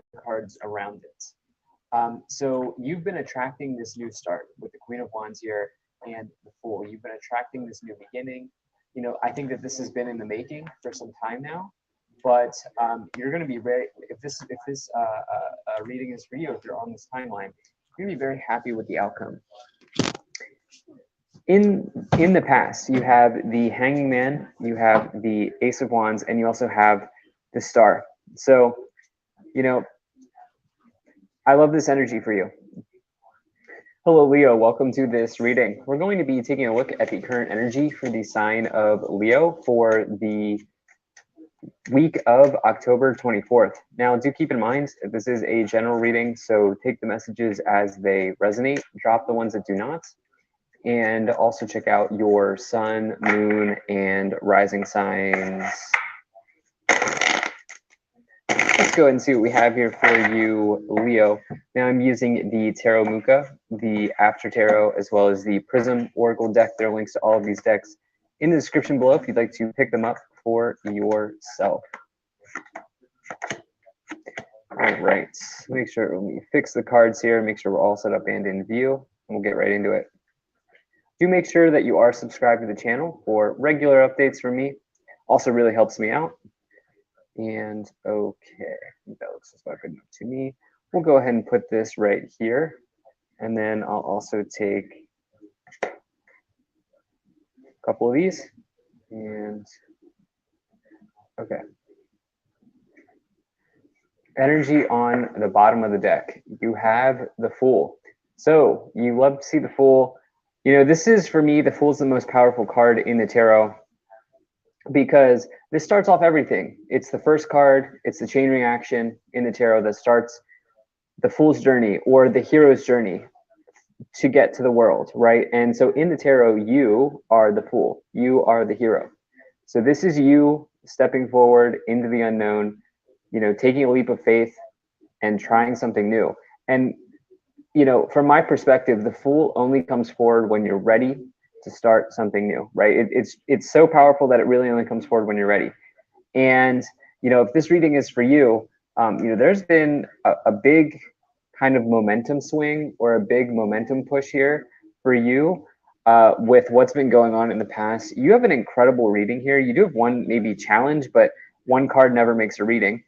other cards around it. So you've been attracting this new start with the Queen of Wands here and the Fool. You've been attracting this new beginning. You know, I think that this has been in the making for some time now, but you're going to be very, if this reading is for you, if you're on this timeline, you're going to be very happy with the outcome. In the past, you have the Hanging Man, you have the Ace of Wands, and you also have the Star. So, you know, I love this energy for you. Hello, Leo. Welcome to this reading. We're going to be taking a look at the current energy for the sign of Leo for the week of October 24th. Now, do keep in mind that this is a general reading, so take the messages as they resonate, drop the ones that do not, and also check out your sun, moon, and rising signs. Let's go ahead and see what we have here for you, Leo. Now I'm using the Tarot Muka, the After Tarot, as well as the Prism Oracle deck. There are links to all of these decks in the description below if you'd like to pick them up for yourself. All right, make sure we fix the cards here, make sure we're all set up and in view, and we'll get right into it. Do make sure that you are subscribed to the channel for regular updates from me. Also really helps me out. And okay, that looks about good enough to me. We'll go ahead and put this right here. And then I'll also take a couple of these. And okay. Energy on the bottom of the deck. You have the Fool. So you love to see the Fool. You know, this is, for me, the Fool is the most powerful card in the tarot because this starts off everything. It's the first card. It's the chain reaction in the tarot that starts the Fool's journey or the hero's journey to get to the world, right? And so in the tarot, you are the Fool. You are the hero. So this is you stepping forward into the unknown, you know, taking a leap of faith and trying something new. And you know, from my perspective, the Fool only comes forward when you're ready to start something new, right? It's so powerful that it really only comes forward when you're ready. And, you know, if this reading is for you, you know, there's been a big kind of momentum swing or a big momentum push here for you with what's been going on in the past. You have an incredible reading here. You do have one maybe challenge, but one card never makes a reading.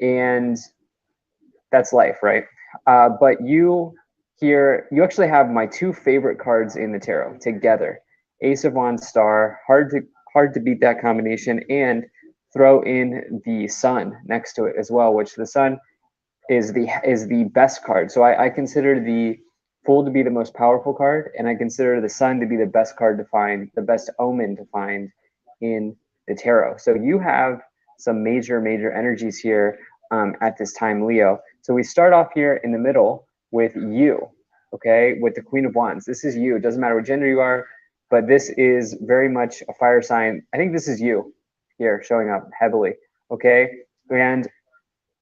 And that's life, right? But you here, you actually have my two favorite cards in the tarot together. Ace of Wands, Star, hard to beat that combination, and throw in the Sun next to it as well, which the Sun is the best card. So I consider the Fool to be the most powerful card, and I consider the Sun to be the best card to find, the best omen to find in the tarot. So you have some major energies here at this time, Leo. So we start off here in the middle with you, okay, with the Queen of Wands. This is you. It doesn't matter what gender you are, but this is very much a fire sign. I think this is you here showing up heavily, okay? And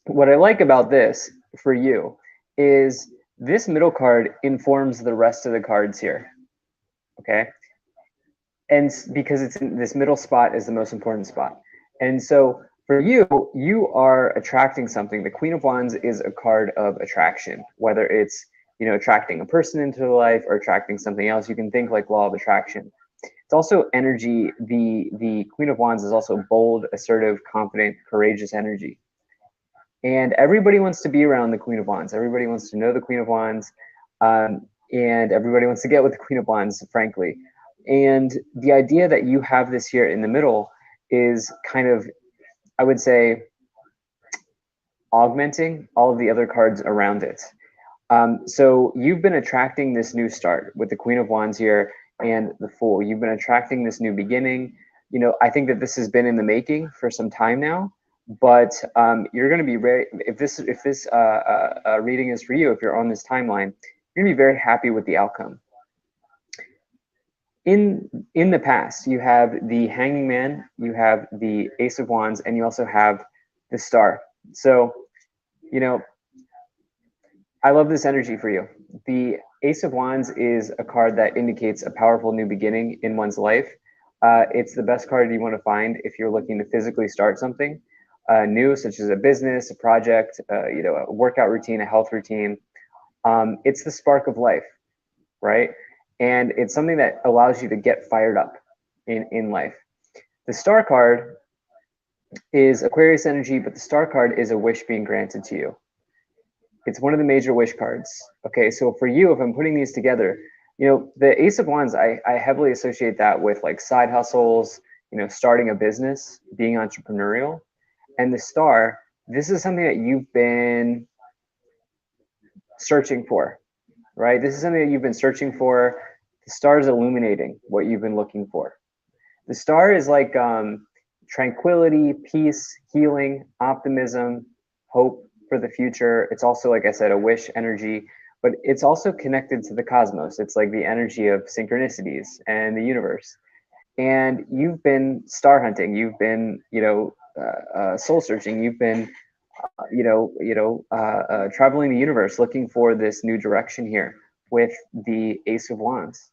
what I like about this for you is this middle card informs the rest of the cards here, okay? And because it's in this middle spot is the most important spot. And so for you, you are attracting something. The Queen of Wands is a card of attraction, whether it's, you know, attracting a person into the life or attracting something else. You can think like law of attraction. It's also energy. The Queen of Wands is also bold, assertive, confident, courageous energy. And everybody wants to be around the Queen of Wands. Everybody wants to know the Queen of Wands. And everybody wants to get with the Queen of Wands, frankly. And the idea that you have this here in the middle is kind of, I would say, augmenting all of the other cards around it. So you've been attracting this new start with the Queen of Wands here and the Fool. You've been attracting this new beginning. You know, I think that this has been in the making for some time now, but you're going to be very, if this reading is for you, if you're on this timeline, you're going to be very happy with the outcome. In the past, you have the Hanging Man, you have the Ace of Wands, and you also have the Star. So, you know, I love this energy for you. The Ace of Wands is a card that indicates a powerful new beginning in one's life. It's the best card you want to find if you're looking to physically start something. new, such as a business, a project, you know, a workout routine, a health routine. It's the spark of life, right? And it's something that allows you to get fired up in life. The star card is Aquarius energy, but the star card is a wish being granted to you. It's one of the major wish cards. Okay, so for you, if I'm putting these together, you know, the Ace of Wands, I heavily associate that with like side hustles, you know, starting a business, being entrepreneurial. And the star, this is something that you've been searching for, right? This is something that you've been searching for. The star is illuminating what you've been looking for. The star is like tranquility, peace, healing, optimism, hope for the future. It's also, like I said, a wish energy, but it's also connected to the cosmos. It's like the energy of synchronicities and the universe. And you've been star hunting. You've been, you know, soul searching. You've been, traveling the universe, looking for this new direction here with the Ace of Wands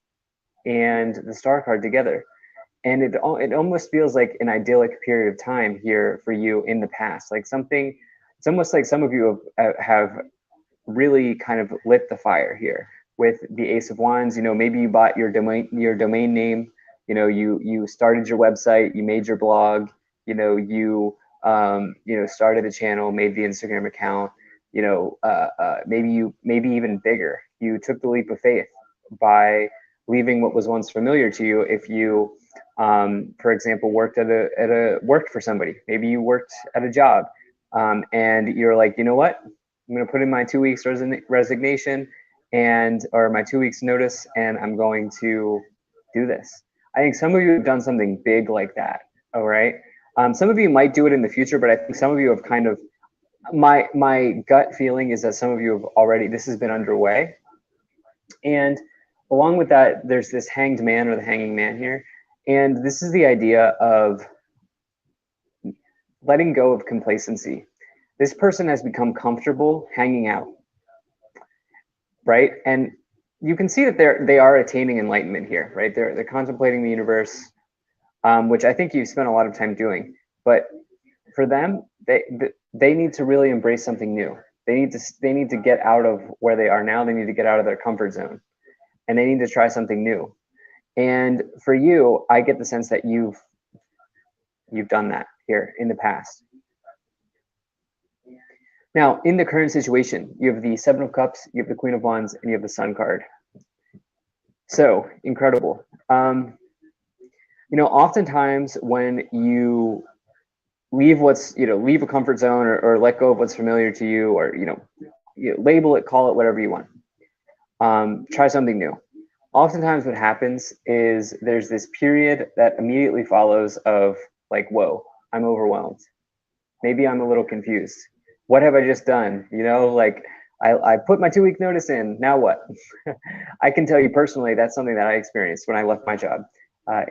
and the star card together. And it almost feels like an idyllic period of time here for you in the past, like something. It's almost like some of you have really kind of lit the fire here with the Ace of Wands. You know, maybe you bought your domain name. You know, you started your website, you made your blog. You know, you started a channel, made the Instagram account. You know, maybe even bigger. You took the leap of faith by leaving what was once familiar to you. If you, for example, worked for somebody, maybe you worked at a job, and you're like, you know what, I'm going to put in my 2 weeks resignation or my 2 weeks notice, and I'm going to do this. I think some of you have done something big like that. All right. Some of you might do it in the future, but I think some of you have kind of, my gut feeling is that some of you have already, this has been underway. And along with that, there's this hanged man or the hanging man here. And this is the idea of letting go of complacency. This person has become comfortable hanging out, right? And you can see that they are attaining enlightenment here, right? They're contemplating the universe, which I think you've spent a lot of time doing. But for them, they need to really embrace something new. They need to get out of where they are now. They need to get out of their comfort zone, and they need to try something new. And for you, I get the sense that you've done that here in the past. Now, in the current situation, you have the Seven of Cups, you have the Queen of Wands, and you have the Sun card. So incredible. You know, oftentimes when you leave leave a comfort zone or let go of what's familiar to you, or you label it, call it whatever you want. Try something new. Oftentimes what happens is there's this period that immediately follows of like, whoa, I'm overwhelmed. Maybe I'm a little confused. What have I just done? You know, like I put my 2 week notice in, now what? I can tell you personally, that's something that I experienced when I left my job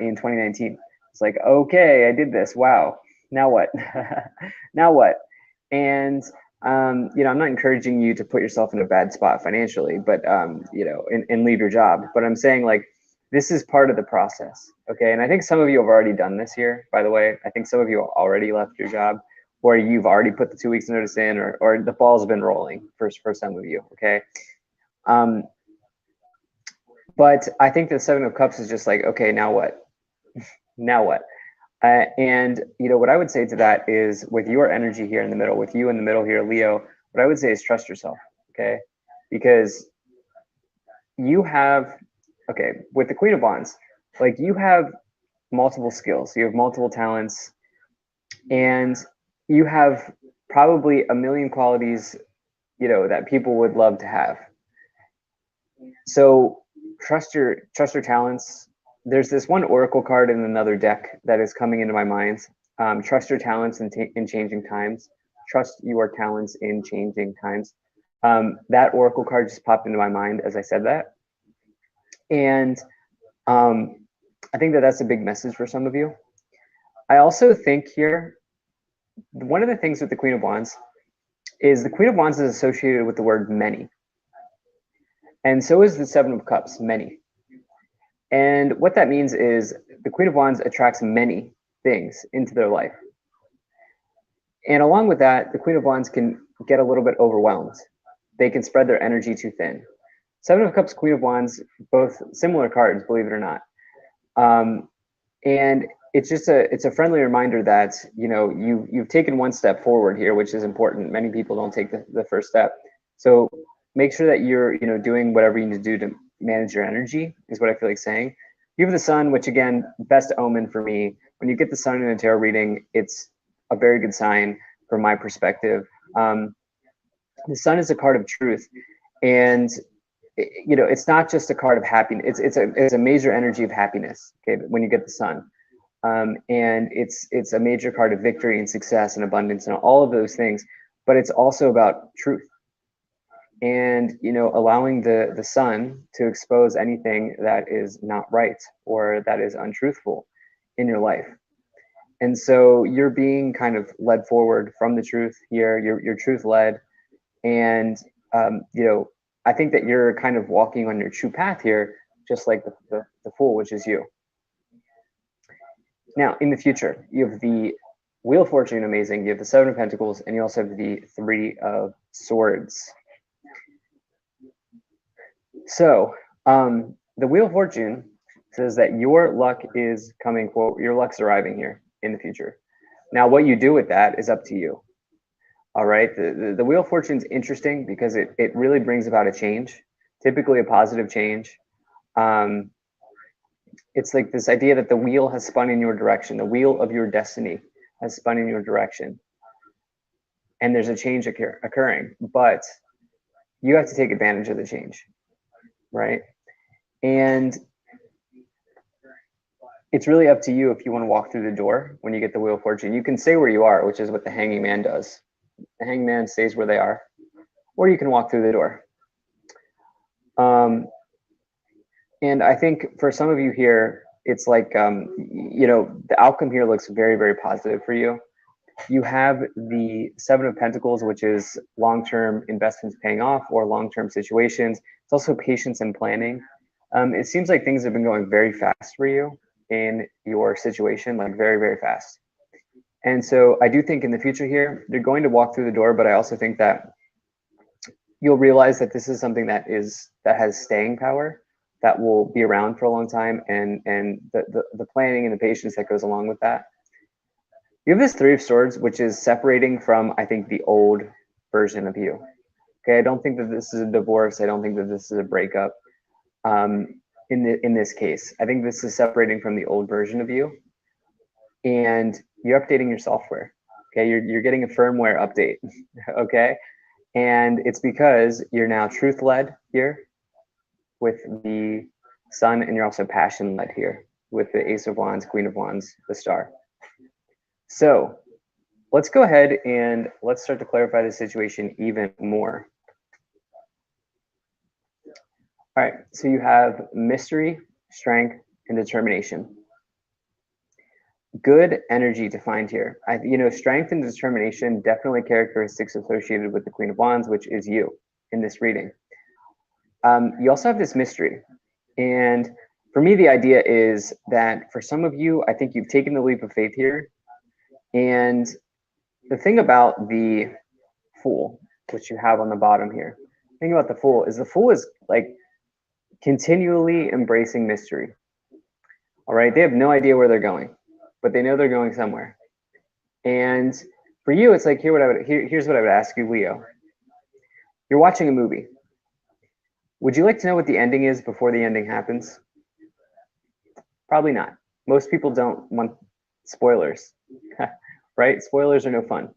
in 2019. It's like, okay, I did this. Wow. Now what? Now what? And I'm not encouraging you to put yourself in a bad spot financially, but and leave your job. But I'm saying, like, this is part of the process, okay? And I think some of you have already done this here, by the way. I think some of you already left your job, or you've already put the 2 weeks notice in, or the ball's been rolling for some of you, okay? But I think the Seven of Cups is just like, okay, now what? Now what? And what I would say to that is, with your energy here in the middle, with you in the middle here, Leo, what I would say is trust yourself, okay? Because you have, with the Queen of Wands, like, you have multiple skills, you have multiple talents, and you have probably a million qualities, that people would love to have. So trust your talents. There's this one oracle card in another deck that is coming into my mind. Trust your talents in changing times. Trust your talents in changing times. That oracle card just popped into my mind as I said that. And I think that that's a big message for some of you. I also think here, one of the things with the Queen of Wands is the Queen of Wands is associated with the word many. And so is the Seven of Cups, many. And what that means is the Queen of Wands attracts many things into their life. And along with that, the Queen of Wands can get a little bit overwhelmed. They can spread their energy too thin. Seven of Cups, Queen of Wands, both similar cards, believe it or not. And it's just it's a friendly reminder that, you know, you've taken one step forward here, which is important. Many people don't take the first step. So make sure that you're, you know, doing whatever you need to do to manage your energy, is what I feel like saying. You have the sun, which again, best omen for me. When you get the sun in a tarot reading, it's a very good sign from my perspective. The sun is a card of truth, and you know, it's not just a card of happiness. It's a major energy of happiness. Okay, when you get the sun, and it's a major card of victory and success and abundance and all of those things. But it's also about truth, and you know, allowing the sun to expose anything that is not right or that is untruthful in your life. And so you're being kind of led forward from the truth here. You're truth led, and you know, I think that you're kind of walking on your true path here, just like the Fool, which is you. Now, in the future, you have the Wheel of Fortune, amazing. You have the Seven of Pentacles, and you also have the Three of Swords. So, the Wheel of Fortune says that your luck is coming forward. Your luck's arriving here in the future. Now, what you do with that is up to you. All right. The Wheel of Fortune is interesting because it really brings about a change, typically a positive change. It's like this idea that the wheel has spun in your direction. The wheel of your destiny has spun in your direction. And there's a change occurring, but you have to take advantage of the change, right? And it's really up to you if you want to walk through the door when you get the Wheel of Fortune. You can stay where you are, which is what the Hanging Man does. The Hanged Man stays where they are, or you can walk through the door. And I think for some of you here, it's like, you know, the outcome here looks very, very positive for you. You have the Seven of Pentacles, which is long-term investments paying off or long-term situations. It's also patience and planning. It seems like things have been going very fast for you in your situation, like very, very fast. And so I do think in the future here, you're going to walk through the door, but I also think that you'll realize that this is something that has staying power, that will be around for a long time, and the planning and the patience that goes along with that. You have this Three of Swords, which is separating from, I think, the old version of you. Okay, I don't think that this is a divorce. I don't think that this is a breakup. In this case, I think this is separating from the old version of you, and you're updating your software. Okay, you're getting a firmware update. Okay, and it's because you're now truth led here with the Sun, and you're also passion led here with the Ace of Wands, Queen of Wands, the Star. So let's go ahead and let's start to clarify the situation even more. All right, so you have mystery, strength, and determination. Good energy to find here. You know, strength and determination, definitely characteristics associated with the Queen of Wands, which is you in this reading. You also have this mystery. And for me, the idea is that for some of you, I think you've taken the leap of faith here. And the thing about the Fool, which you have on the bottom here, the thing about the Fool is like continually embracing mystery. All right, they have no idea where they're going, but they know they're going somewhere. And for you, it's like, here's what I would ask you, Leo. You're watching a movie. Would you like to know what the ending is before the ending happens? Probably not. Most people don't want spoilers, right? Spoilers are no fun.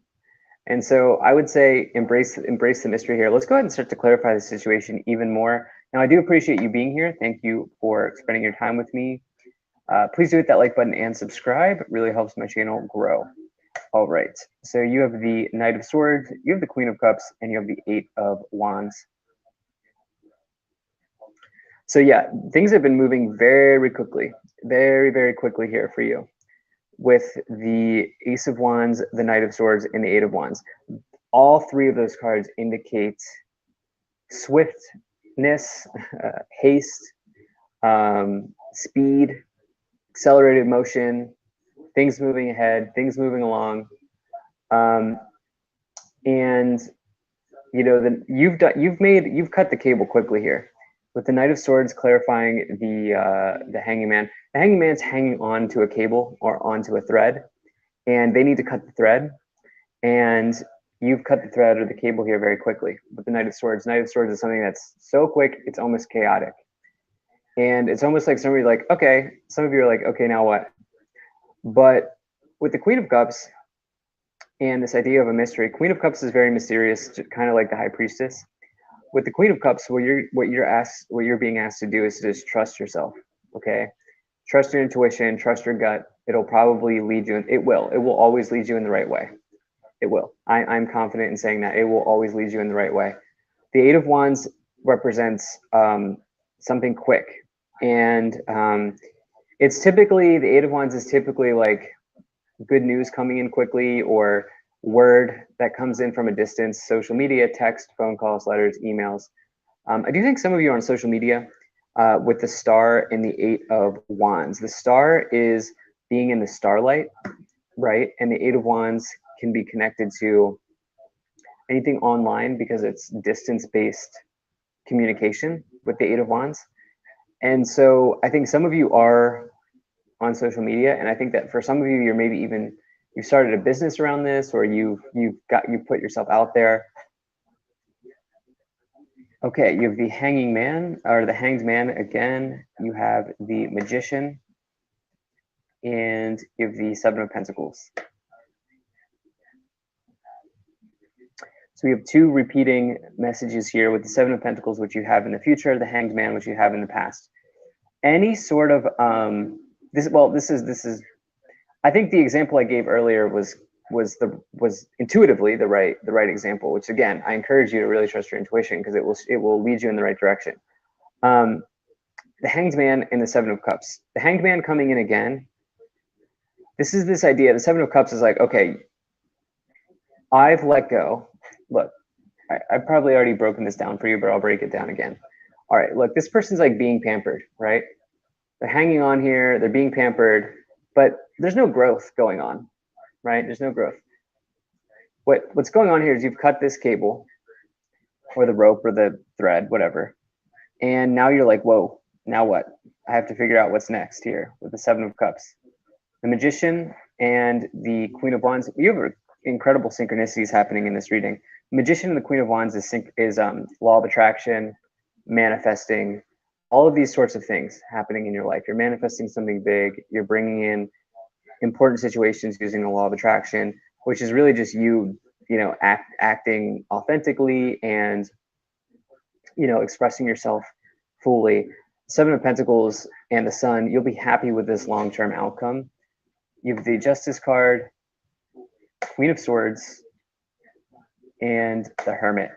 And so I would say embrace the mystery here. Let's go ahead and start to clarify the situation even more. Now, I do appreciate you being here. Thank you for spending your time with me. Please do hit that like button and subscribe. It really helps my channel grow. All right, so you have the Knight of Swords, you have the Queen of Cups, and you have the Eight of Wands. So yeah, things have been moving very quickly, very, very quickly here for you with the Ace of Wands, the Knight of Swords, and the Eight of Wands. All three of those cards indicate swiftness, haste, speed, accelerated motion, things moving ahead, things moving along. And you know, you've cut the cable quickly here with the Knight of Swords clarifying the Hanging Man. The Hanging Man's hanging on to a cable or onto a thread, and they need to cut the thread. And you've cut the thread or the cable here very quickly with the Knight of Swords. Knight of Swords is something that's so quick, it's almost chaotic. And it's almost like somebody like, okay, some of you are like, okay, now what? But with the Queen of Cups and this idea of a mystery, Queen of Cups is very mysterious, kind of like the High Priestess. With the Queen of Cups, what you're being asked to do is to just trust yourself, okay? Trust your intuition, trust your gut. It'll probably lead you, it will always lead you in the right way. It will. I'm confident in saying that it will always lead you in the right way. The Eight of Wands represents something quick. And it's typically, the Eight of Wands is typically like good news coming in quickly, or word that comes in from a distance, social media, text, phone calls, letters, emails. I do think some of you are on social media with the Star and the Eight of Wands. The Star is being in the starlight, right? And the Eight of Wands can be connected to anything online because it's distance-based communication with the Eight of Wands. And so I think some of you are on social media, and I think that for some of you, you're maybe even, you started a business around this, or you put yourself out there. Okay, you have the Hanging Man, or the Hanged Man again. You have the Magician, and you have the Seven of Pentacles. So we have two repeating messages here with the Seven of Pentacles, which you have in the future, the Hanged Man, which you have in the past. Any sort of this is. I think the example I gave earlier was intuitively the right example. Which again, I encourage you to really trust your intuition because it will lead you in the right direction. The Hanged Man and the Seven of Cups. The Hanged Man coming in again. This is this idea. The Seven of Cups is like, okay, I've let go. Look, I've probably already broken this down for you, but I'll break it down again. All right, look, this person's like being pampered, right? They're hanging on here, they're being pampered, but there's no growth going on, right? There's no growth. What's going on here is you've cut this cable or the rope or the thread, whatever. And now you're like, whoa, now what? I have to figure out what's next here with the Seven of Cups. The Magician and the Queen of Wands, you have incredible synchronicities happening in this reading. Magician and the Queen of Wands is law of attraction, manifesting, all of these sorts of things happening in your life. You're manifesting something big. You're bringing in important situations using the law of attraction, which is really just you acting authentically and, expressing yourself fully. Seven of Pentacles and the Sun, you'll be happy with this long-term outcome. You have the Justice card, Queen of Swords, and the Hermit.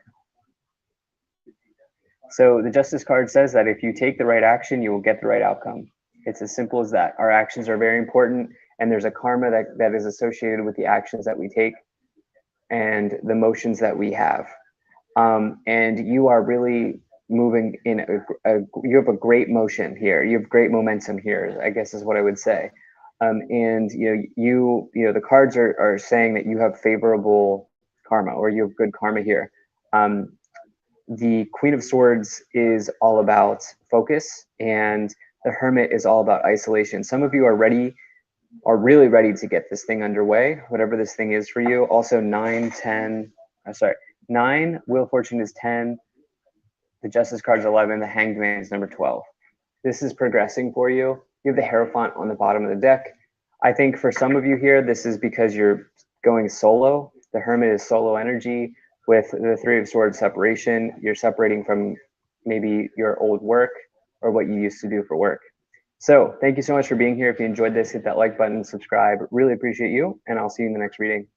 So the Justice card says that if you take the right action, you will get the right outcome. It's as simple as that. Our actions are very important, and there's a karma that is associated with the actions that we take and the motions that we have. And you are really moving in you have a great motion here. You have great momentum here, I guess is what I would say. And the cards are saying that you have favorable karma, or you have good karma here. The Queen of Swords is all about focus, and the Hermit is all about isolation. Some of you are really ready to get this thing underway, whatever this thing is for you. Also 9, Wheel of Fortune is 10, the Justice card is 11, the Hanged Man is number 12. This is progressing for you. You have the Hierophant on the bottom of the deck. I think for some of you here, this is because you're going solo. The Hermit is solo energy. With the Three of Swords separation, you're separating from maybe your old work or what you used to do for work. So thank you so much for being here. If you enjoyed this, hit that like button, subscribe. Really appreciate you, and I'll see you in the next reading.